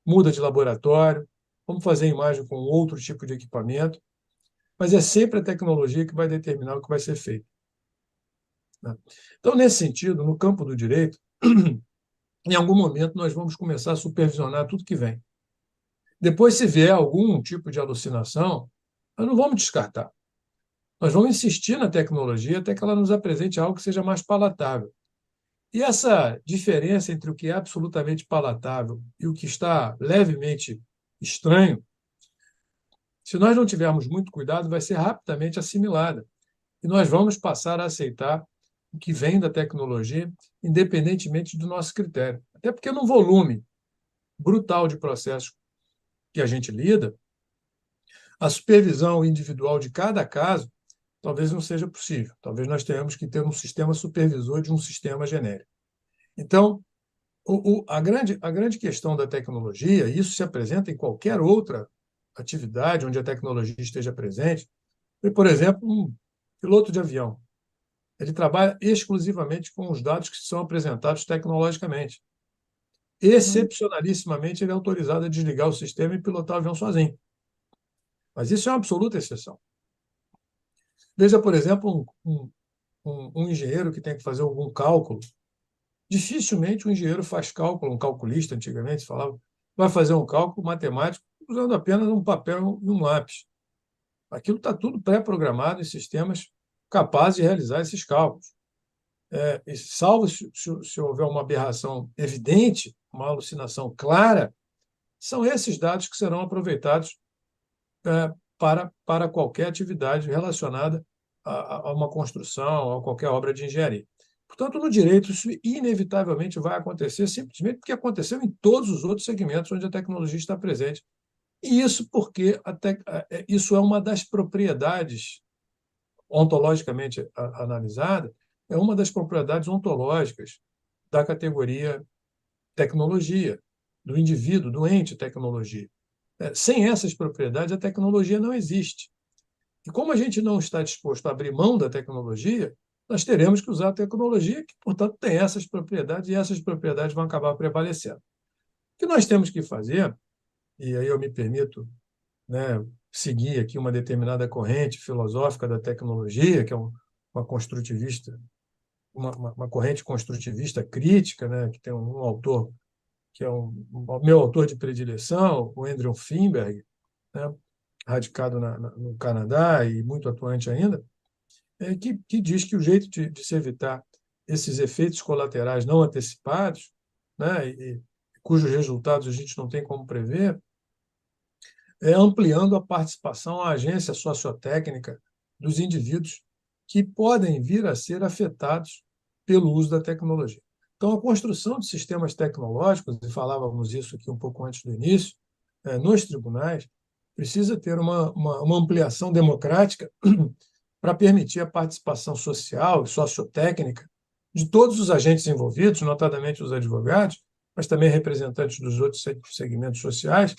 muda de laboratório, vamos fazer a imagem com outro tipo de equipamento, mas é sempre a tecnologia que vai determinar o que vai ser feito, né? Então, nesse sentido, no campo do direito, em algum momento nós vamos começar a supervisionar tudo que vem. Depois, se vier algum tipo de alucinação, nós não vamos descartar. Nós vamos insistir na tecnologia até que ela nos apresente algo que seja mais palatável. E essa diferença entre o que é absolutamente palatável e o que está levemente estranho, se nós não tivermos muito cuidado, vai ser rapidamente assimilada. E nós vamos passar a aceitar o que vem da tecnologia, independentemente do nosso critério. Até porque, no volume brutal de processos que a gente lida, a supervisão individual de cada caso talvez não seja possível. Talvez nós tenhamos que ter um sistema supervisor de um sistema genérico. Então, a grande questão da tecnologia, e isso se apresenta em qualquer outra atividade onde a tecnologia esteja presente, é, por exemplo, um piloto de avião. Ele trabalha exclusivamente com os dados que são apresentados tecnologicamente. Excepcionalissimamente, ele é autorizado a desligar o sistema e pilotar o avião sozinho. Mas isso é uma absoluta exceção. Veja, por exemplo, um engenheiro que tem que fazer algum cálculo. Dificilmente um engenheiro faz cálculo, um calculista, antigamente se falava, vai fazer um cálculo matemático usando apenas um papel e um lápis. Aquilo está tudo pré-programado em sistemas capazes de realizar esses cálculos. E salvo se houver uma aberração evidente, uma alucinação clara, são esses dados que serão aproveitados para qualquer atividade relacionada a uma construção, a qualquer obra de engenharia. Portanto, no direito, isso inevitavelmente vai acontecer, simplesmente porque aconteceu em todos os outros segmentos onde a tecnologia está presente. E isso porque isso é uma das propriedades ontologicamente analisada, é uma das propriedades ontológicas da categoria tecnologia, do indivíduo, do ente tecnologia. Sem essas propriedades, a tecnologia não existe. E como a gente não está disposto a abrir mão da tecnologia, nós teremos que usar a tecnologia, que, portanto, tem essas propriedades, e essas propriedades vão acabar prevalecendo. O que nós temos que fazer, e aí eu me permito, né, seguir aqui uma determinada corrente filosófica da tecnologia, que é uma construtivista, uma corrente construtivista crítica, né, que tem um autor que é o meu autor de predileção, o Andrew Finberg, né, radicado no Canadá e muito atuante ainda, que diz que o jeito de se evitar esses efeitos colaterais não antecipados, né, cujos resultados a gente não tem como prever, é ampliando a participação, a agência sociotécnica dos indivíduos que podem vir a ser afetados pelo uso da tecnologia. Então, a construção de sistemas tecnológicos, e falávamos isso aqui um pouco antes do início, nos tribunais, precisa ter uma ampliação democrática para permitir a participação social e sociotécnica de todos os agentes envolvidos, notadamente os advogados, mas também representantes dos outros segmentos sociais,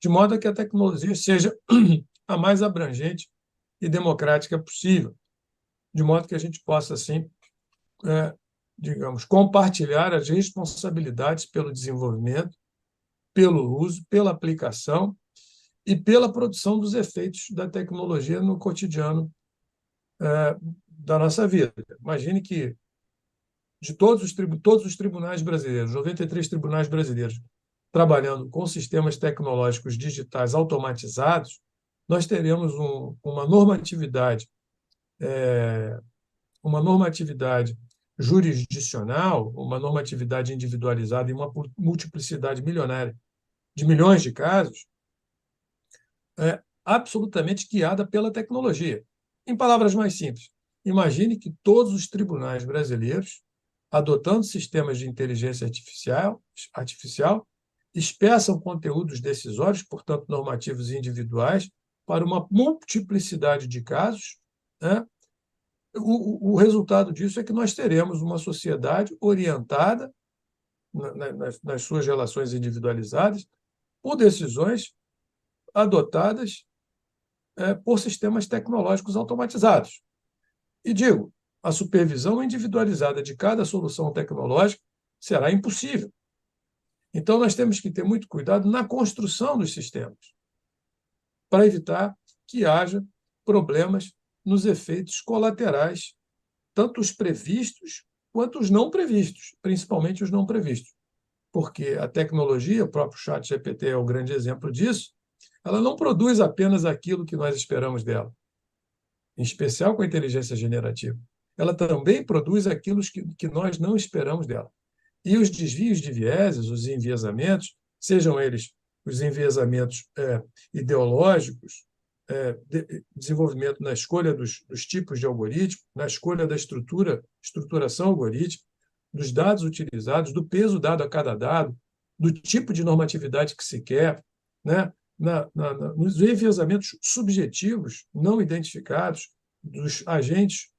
de modo que a tecnologia seja a mais abrangente e democrática possível, de modo que a gente possa, assim, digamos, compartilhar as responsabilidades pelo desenvolvimento, pelo uso, pela aplicação e pela produção dos efeitos da tecnologia no cotidiano da nossa vida. Imagine que de todos os tribunais brasileiros, 93 tribunais brasileiros, trabalhando com sistemas tecnológicos digitais automatizados, nós teremos uma normatividade jurisdicional, uma normatividade individualizada e uma multiplicidade milionária de milhões de casos, absolutamente guiada pela tecnologia. Em palavras mais simples, imagine que todos os tribunais brasileiros, adotando sistemas de inteligência artificial, expressam conteúdos decisórios, portanto, normativos e individuais, para uma multiplicidade de casos, né? O resultado disso é que nós teremos uma sociedade orientada nas suas relações individualizadas por decisões adotadas por sistemas tecnológicos automatizados. E digo, a supervisão individualizada de cada solução tecnológica será impossível. Então, nós temos que ter muito cuidado na construção dos sistemas, para evitar que haja problemas nos efeitos colaterais, tanto os previstos quanto os não previstos, principalmente os não previstos. Porque a tecnologia, o próprio ChatGPT é o grande exemplo disso, ela não produz apenas aquilo que nós esperamos dela, em especial com a inteligência generativa. Ela também produz aquilo que nós não esperamos dela. E os desvios de vieses, os enviesamentos, sejam eles os enviesamentos ideológicos, desenvolvimento na escolha dos tipos de algoritmo, na escolha da estruturação algorítmica, dos dados utilizados, do peso dado a cada dado, do tipo de normatividade que se quer, né? Nos enviesamentos subjetivos não identificados dos agentes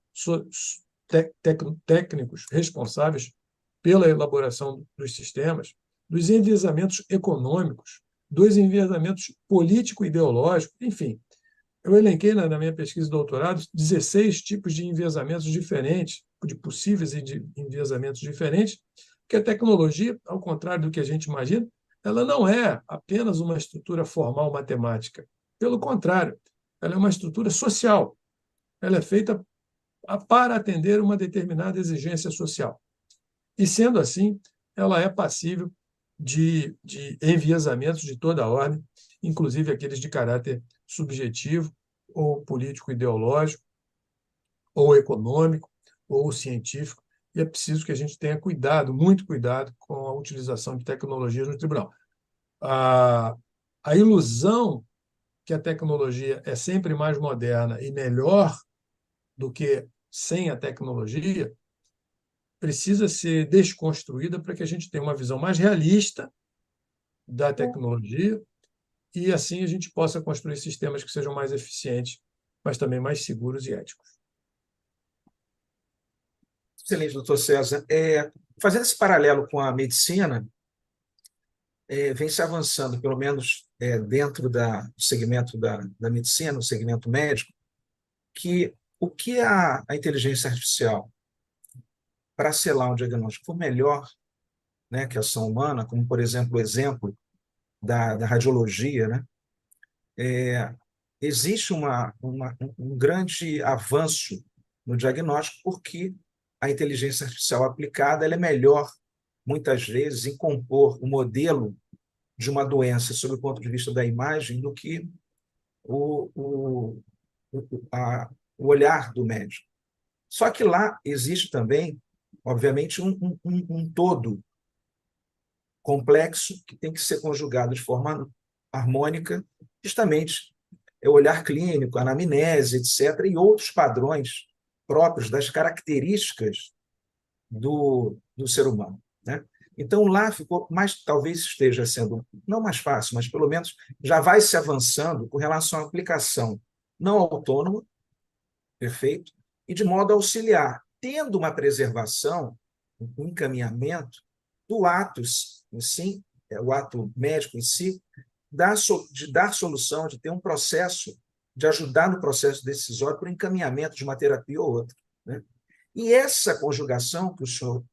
técnicos responsáveis pela elaboração dos sistemas, dos enviesamentos econômicos, dos enviesamentos político-ideológicos, enfim. Eu elenquei na minha pesquisa de doutorado 16 tipos de enviesamentos diferentes, de possíveis enviesamentos diferentes, que a tecnologia, ao contrário do que a gente imagina, ela não é apenas uma estrutura formal matemática. Pelo contrário, ela é uma estrutura social. Ela é feita para atender uma determinada exigência social. E, sendo assim, ela é passível de enviesamentos de toda a ordem, inclusive aqueles de caráter subjetivo, ou político-ideológico, ou econômico, ou científico, e é preciso que a gente tenha cuidado, muito cuidado, com a utilização de tecnologias no tribunal. A ilusão que a tecnologia é sempre mais moderna e melhor do que sem a tecnologia precisa ser desconstruída para que a gente tenha uma visão mais realista da tecnologia e, assim, a gente possa construir sistemas que sejam mais eficientes, mas também mais seguros e éticos. Excelente, doutor César. Fazendo esse paralelo com a medicina, vem se avançando, pelo menos dentro do segmento da medicina, no segmento médico, que o que a inteligência artificial, para selar um diagnóstico, for melhor, né, que a ação humana, como, por exemplo, o exemplo da radiologia, né, existe um grande avanço no diagnóstico porque a inteligência artificial aplicada ela é melhor, muitas vezes, em compor o modelo de uma doença sob o ponto de vista da imagem do que o, o, o olhar do médico. Só que lá existe também, obviamente, um todo complexo que tem que ser conjugado de forma harmônica, justamente o olhar clínico, a anamnese, etc., e outros padrões próprios das características do ser humano, né? Então, lá ficou, mas talvez esteja sendo, não mais fácil, mas pelo menos já vai se avançando com relação à aplicação não autônoma, perfeito, e de modo auxiliar, tendo uma preservação, um encaminhamento do ato em si, o ato médico em si, de dar solução, de ter um processo, de ajudar no processo decisório para o encaminhamento de uma terapia ou outra, né? E essa conjugação que o senhor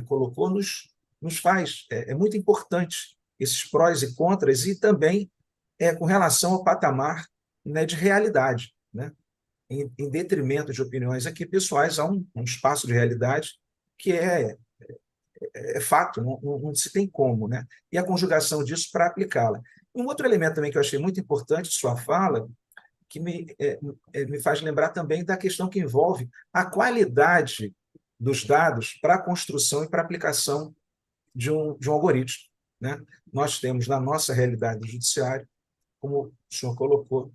colocou nos faz, muito importante, esses prós e contras, e também com relação ao patamar, né, de realidade, né? Em detrimento de opiniões aqui pessoais, há um espaço de realidade que é fato, não se tem como, né? E a conjugação disso para aplicá-la. Um outro elemento também que eu achei muito importante, sua fala, que me faz lembrar também da questão que envolve a qualidade dos dados para a construção e para a aplicação de um algoritmo, né? Nós temos na nossa realidade do judiciário, como o senhor colocou,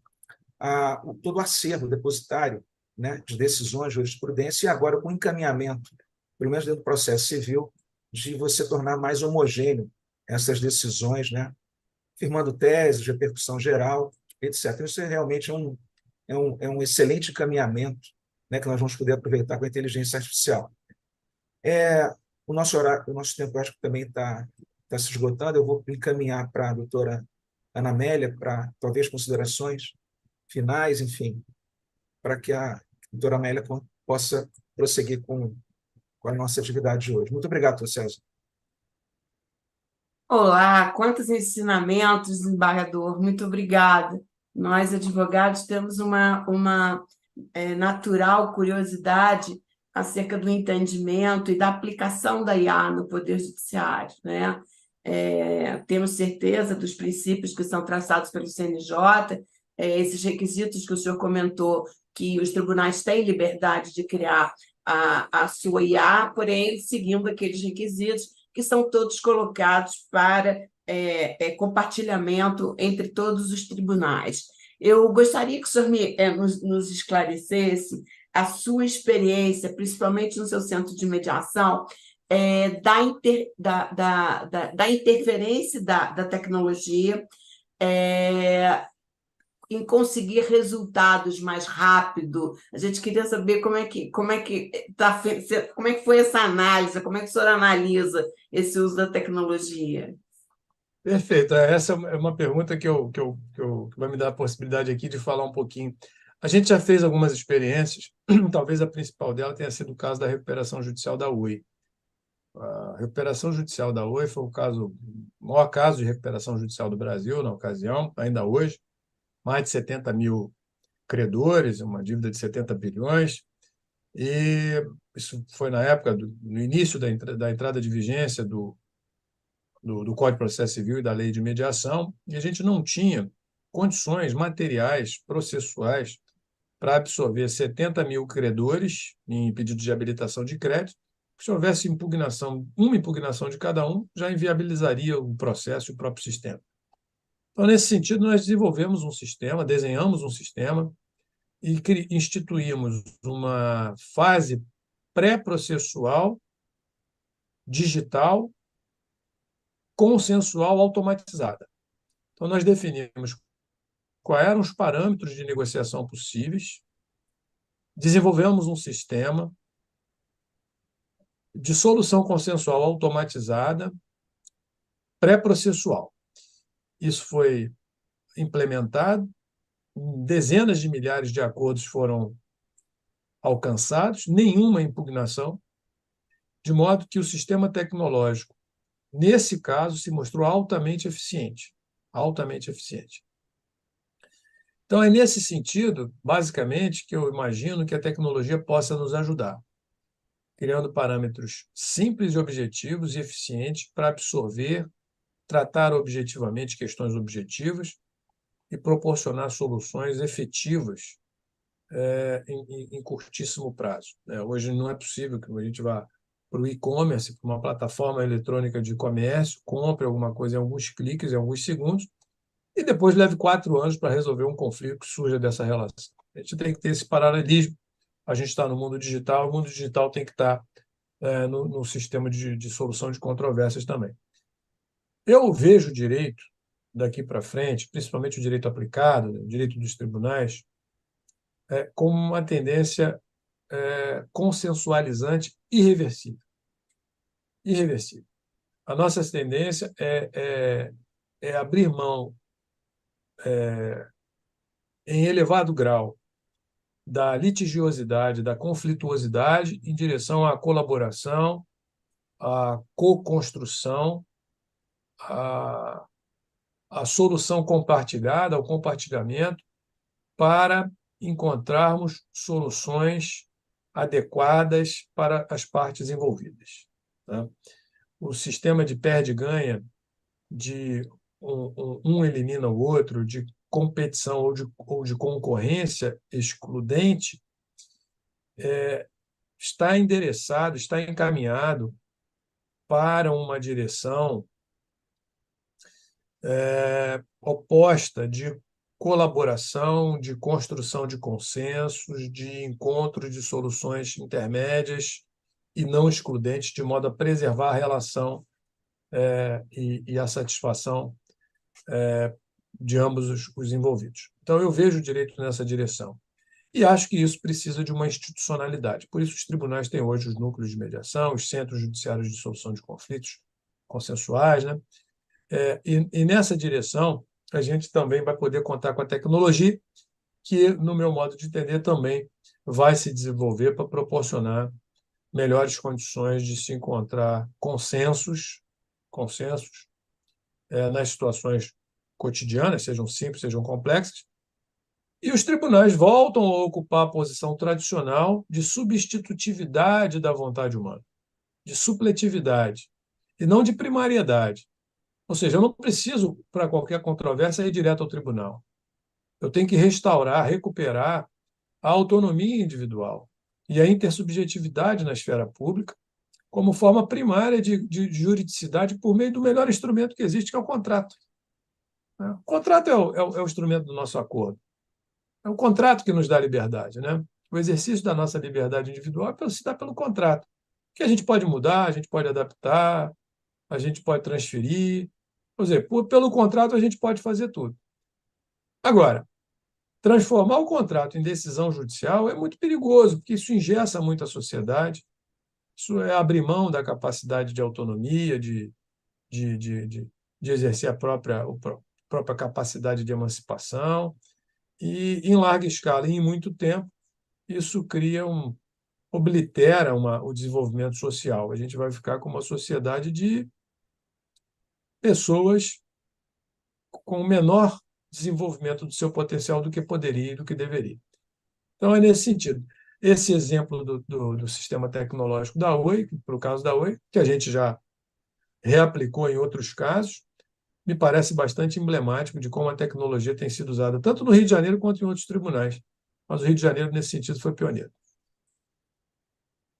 todo o acervo depositário, né, de decisões, jurisprudência, e agora com encaminhamento, pelo menos dentro do processo civil, de você tornar mais homogêneo essas decisões, né, firmando teses de repercussão geral, etc. Isso realmente é um excelente encaminhamento, né, que nós vamos poder aproveitar com a inteligência artificial. O nosso tempo, acho que também está se esgotando. Eu vou encaminhar para a doutora Ana Amélia para, talvez, considerações finais, enfim, para que a doutora Amélia possa prosseguir com a nossa atividade de hoje. Muito obrigado, doutor César. Olá, quantos ensinamentos, desembargador. Muito obrigada. Nós, advogados, temos uma natural curiosidade acerca do entendimento e da aplicação da IA no Poder Judiciário, né? Temos certeza dos princípios que são traçados pelo CNJ, esses requisitos que o senhor comentou, que os tribunais têm liberdade de criar a sua IA, porém, seguindo aqueles requisitos que são todos colocados para compartilhamento entre todos os tribunais. Eu gostaria que o senhor nos esclarecesse a sua experiência, principalmente no seu centro de mediação, da interferência da tecnologia em conseguir resultados mais rápido. A gente queria saber como é que foi essa análise, como é que o senhor analisa esse uso da tecnologia? Perfeito. Essa é uma pergunta que vai me dar a possibilidade aqui de falar um pouquinho. A gente já fez algumas experiências, talvez a principal dela tenha sido o caso da recuperação judicial da Oi. A recuperação judicial da Oi foi o maior caso de recuperação judicial do Brasil na ocasião, ainda hoje, mais de 70 mil credores, uma dívida de 70 bilhões, e isso foi na época, no início da entrada de vigência do Código de Processo Civil e da Lei de Mediação, e a gente não tinha condições materiais, processuais, para absorver 70 mil credores em pedido de habilitação de crédito. Se houvesse impugnação, uma impugnação de cada um, já inviabilizaria o processo e o próprio sistema. Então, nesse sentido, nós desenvolvemos um sistema, desenhamos um sistema e instituímos uma fase pré-processual, digital, consensual, automatizada. Então, nós definimos quais eram os parâmetros de negociação possíveis, desenvolvemos um sistema de solução consensual automatizada, pré-processual. Isso foi implementado, dezenas de milhares de acordos foram alcançados, nenhuma impugnação, de modo que o sistema tecnológico, nesse caso, se mostrou altamente eficiente. Altamente eficiente. Então, é nesse sentido, basicamente, que eu imagino que a tecnologia possa nos ajudar, criando parâmetros simples e objetivos e eficientes para absorver, tratar objetivamente questões objetivas e proporcionar soluções efetivas em curtíssimo prazo. Hoje não é possível que a gente vá para o e-commerce, para uma plataforma eletrônica de comércio, compre alguma coisa em alguns cliques, em alguns segundos, e depois leve 4 anos para resolver um conflito que surja dessa relação. A gente tem que ter esse paralelismo. A gente está no mundo digital, o mundo digital tem que estar no sistema de solução de controvérsias também. Eu vejo o direito daqui para frente, principalmente o direito aplicado, o direito dos tribunais, como uma tendência consensualizante irreversível. Irreversível. A nossa tendência é abrir mão em elevado grau da litigiosidade, da conflituosidade em direção à colaboração, à co-construção, à solução compartilhada, ao compartilhamento, para encontrarmos soluções adequadas para as partes envolvidas. Tá? O sistema de perde-ganha, de um elimina o outro, de competição ou de concorrência excludente, está endereçado, está encaminhado para uma direção oposta de colaboração, de construção de consensos, de encontro de soluções intermédias e não excludentes, de modo a preservar a relação e a satisfação de ambos os envolvidos. Então, eu vejo o direito nessa direção. E acho que isso precisa de uma institucionalidade. Por isso, os tribunais têm hoje os núcleos de mediação, os centros judiciários de solução de conflitos consensuais, né? E nessa direção, a gente também vai poder contar com a tecnologia, que, no meu modo de entender, também vai se desenvolver para proporcionar melhores condições de se encontrar consensos nas situações cotidianas, sejam simples, sejam complexas, e os tribunais voltam a ocupar a posição tradicional de substitutividade da vontade humana, de supletividade, e não de primariedade. Ou seja, eu não preciso, para qualquer controvérsia, ir direto ao tribunal. Eu tenho que restaurar, recuperar a autonomia individual e a intersubjetividade na esfera pública como forma primária de juridicidade por meio do melhor instrumento que existe, que é o contrato. Né? O contrato é o instrumento do nosso acordo. É o contrato que nos dá liberdade. Né? O exercício da nossa liberdade individual se dá pelo contrato, que a gente pode mudar, a gente pode adaptar, a gente pode transferir. Quer dizer, pelo contrato a gente pode fazer tudo. Agora, transformar o contrato em decisão judicial é muito perigoso, porque isso engessa muito a sociedade, isso é abrir mão da capacidade de autonomia, de exercer própria capacidade de emancipação, e em larga escala e em muito tempo, isso oblitera o desenvolvimento social. A gente vai ficar com uma sociedade de pessoas com menor desenvolvimento do seu potencial do que poderia e do que deveria. Então, é nesse sentido. Esse exemplo do sistema tecnológico da Oi, para o caso da Oi, que a gente já reaplicou em outros casos, me parece bastante emblemático de como a tecnologia tem sido usada tanto no Rio de Janeiro quanto em outros tribunais. Mas o Rio de Janeiro, nesse sentido, foi pioneiro.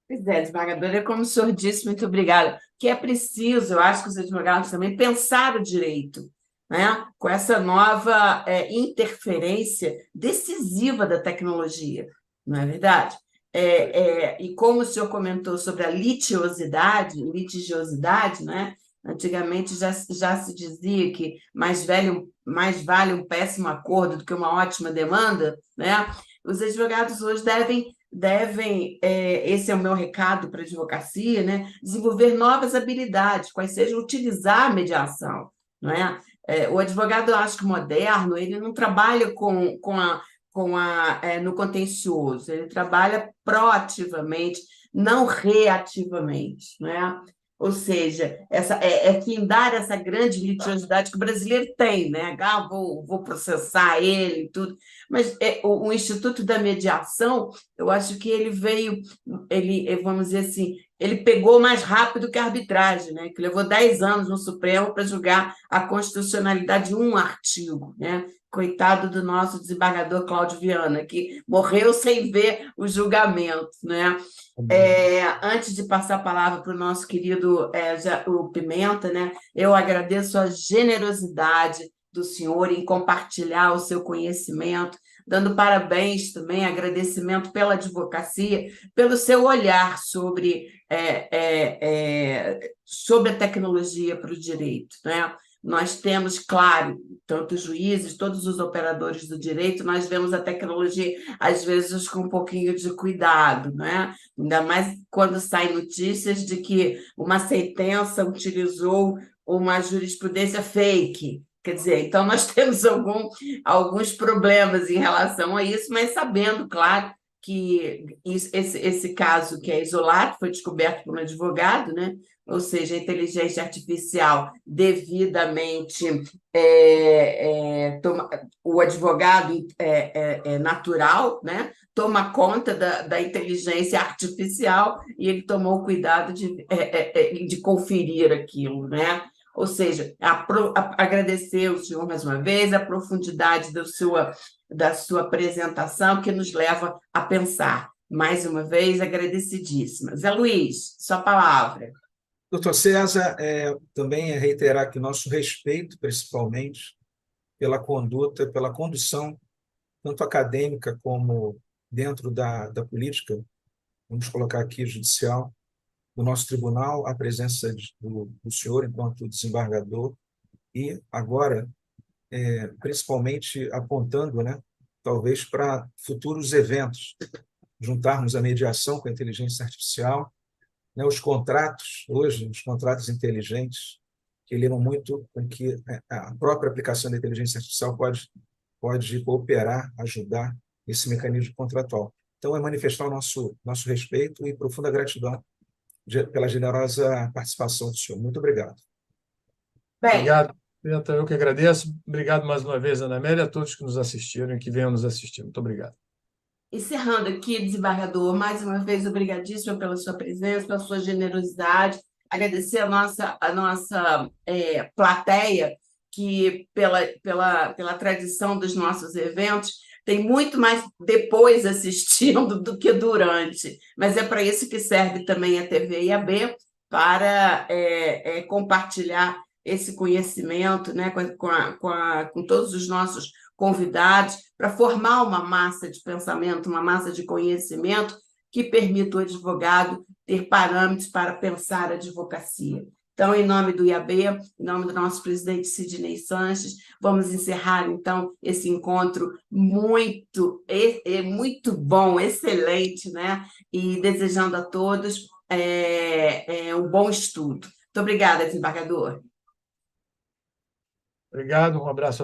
Pois é, desembargadora, como o senhor disse, muito obrigada. Que é preciso, eu acho que os advogados também pensar o direito, né? Com essa nova interferência decisiva da tecnologia, não é verdade? E como o senhor comentou sobre a litigiosidade, né? Antigamente já se dizia que mais vale um péssimo acordo do que uma ótima demanda, né? Os advogados hoje esse é o meu recado para a advocacia, né? Desenvolver novas habilidades, quais sejam utilizar a mediação, não é? O advogado, eu acho que moderno, ele não trabalha no contencioso, ele trabalha proativamente, não reativamente, não é? Ou seja, findar essa grande litigiosidade que o brasileiro tem, né? Vou processar ele e tudo. Mas o Instituto da Mediação, eu acho que vamos dizer assim, ele pegou mais rápido que a arbitragem, né? Que levou 10 anos no Supremo para julgar a constitucionalidade de um artigo, né? Coitado do nosso desembargador Cláudio Viana, que morreu sem ver o julgamento, né? Antes de passar a palavra para o nosso querido o Pimenta, né? Eu agradeço a generosidade do senhor em compartilhar o seu conhecimento, dando parabéns também, agradecimento pela advocacia, pelo seu olhar sobre a tecnologia para o direito, né? Nós temos, claro, tanto os juízes, todos os operadores do direito, nós vemos a tecnologia, às vezes, com um pouquinho de cuidado, né? Ainda mais quando saem notícias de que uma sentença utilizou uma jurisprudência fake. Quer dizer, então nós temos alguns problemas em relação a isso, mas sabendo, claro, que esse caso que é isolado, foi descoberto por um advogado, né? Ou seja, a inteligência artificial devidamente o advogado natural, né? Toma conta da inteligência artificial e ele tomou cuidado de conferir aquilo, né? Ou seja, agradecer ao senhor mais uma vez a profundidade da sua apresentação, que nos leva a pensar. Mais uma vez, agradecidíssima. Zé Luiz, sua palavra. Doutor César, também reiterar aqui nosso respeito, principalmente, pela conduta, pela condução, tanto acadêmica como dentro da política, vamos colocar aqui judicial, do nosso tribunal, a presença do senhor enquanto desembargador, e agora, principalmente apontando, né, talvez para futuros eventos, juntarmos a mediação com a inteligência artificial, né, os contratos inteligentes, que lidam muito com que a própria aplicação da inteligência artificial pode cooperar, ajudar esse mecanismo contratual. Então, manifestar o nosso respeito e profunda gratidão pela generosa participação do senhor. Muito obrigado. Bem, Obrigado. Então, eu que agradeço. Obrigado mais uma vez, Ana Amélia, a todos que nos assistiram e que venham nos assistir. Muito obrigado. Encerrando aqui, desembargador, mais uma vez, obrigadíssima pela sua presença, pela sua generosidade. Agradecer a nossa plateia, que, pela tradição dos nossos eventos, tem muito mais depois assistindo do que durante. Mas é para isso que serve também a TV IAB, para compartilhar esse conhecimento, né, com todos os nossos convidados, para formar uma massa de pensamento, uma massa de conhecimento que permita o advogado ter parâmetros para pensar a advocacia. Então, em nome do IAB, em nome do nosso presidente Sidney Sanches, vamos encerrar, então, esse encontro muito bom, excelente, né? E desejando a todos um bom estudo. Muito obrigada, desembargador. Obrigado, um abraço a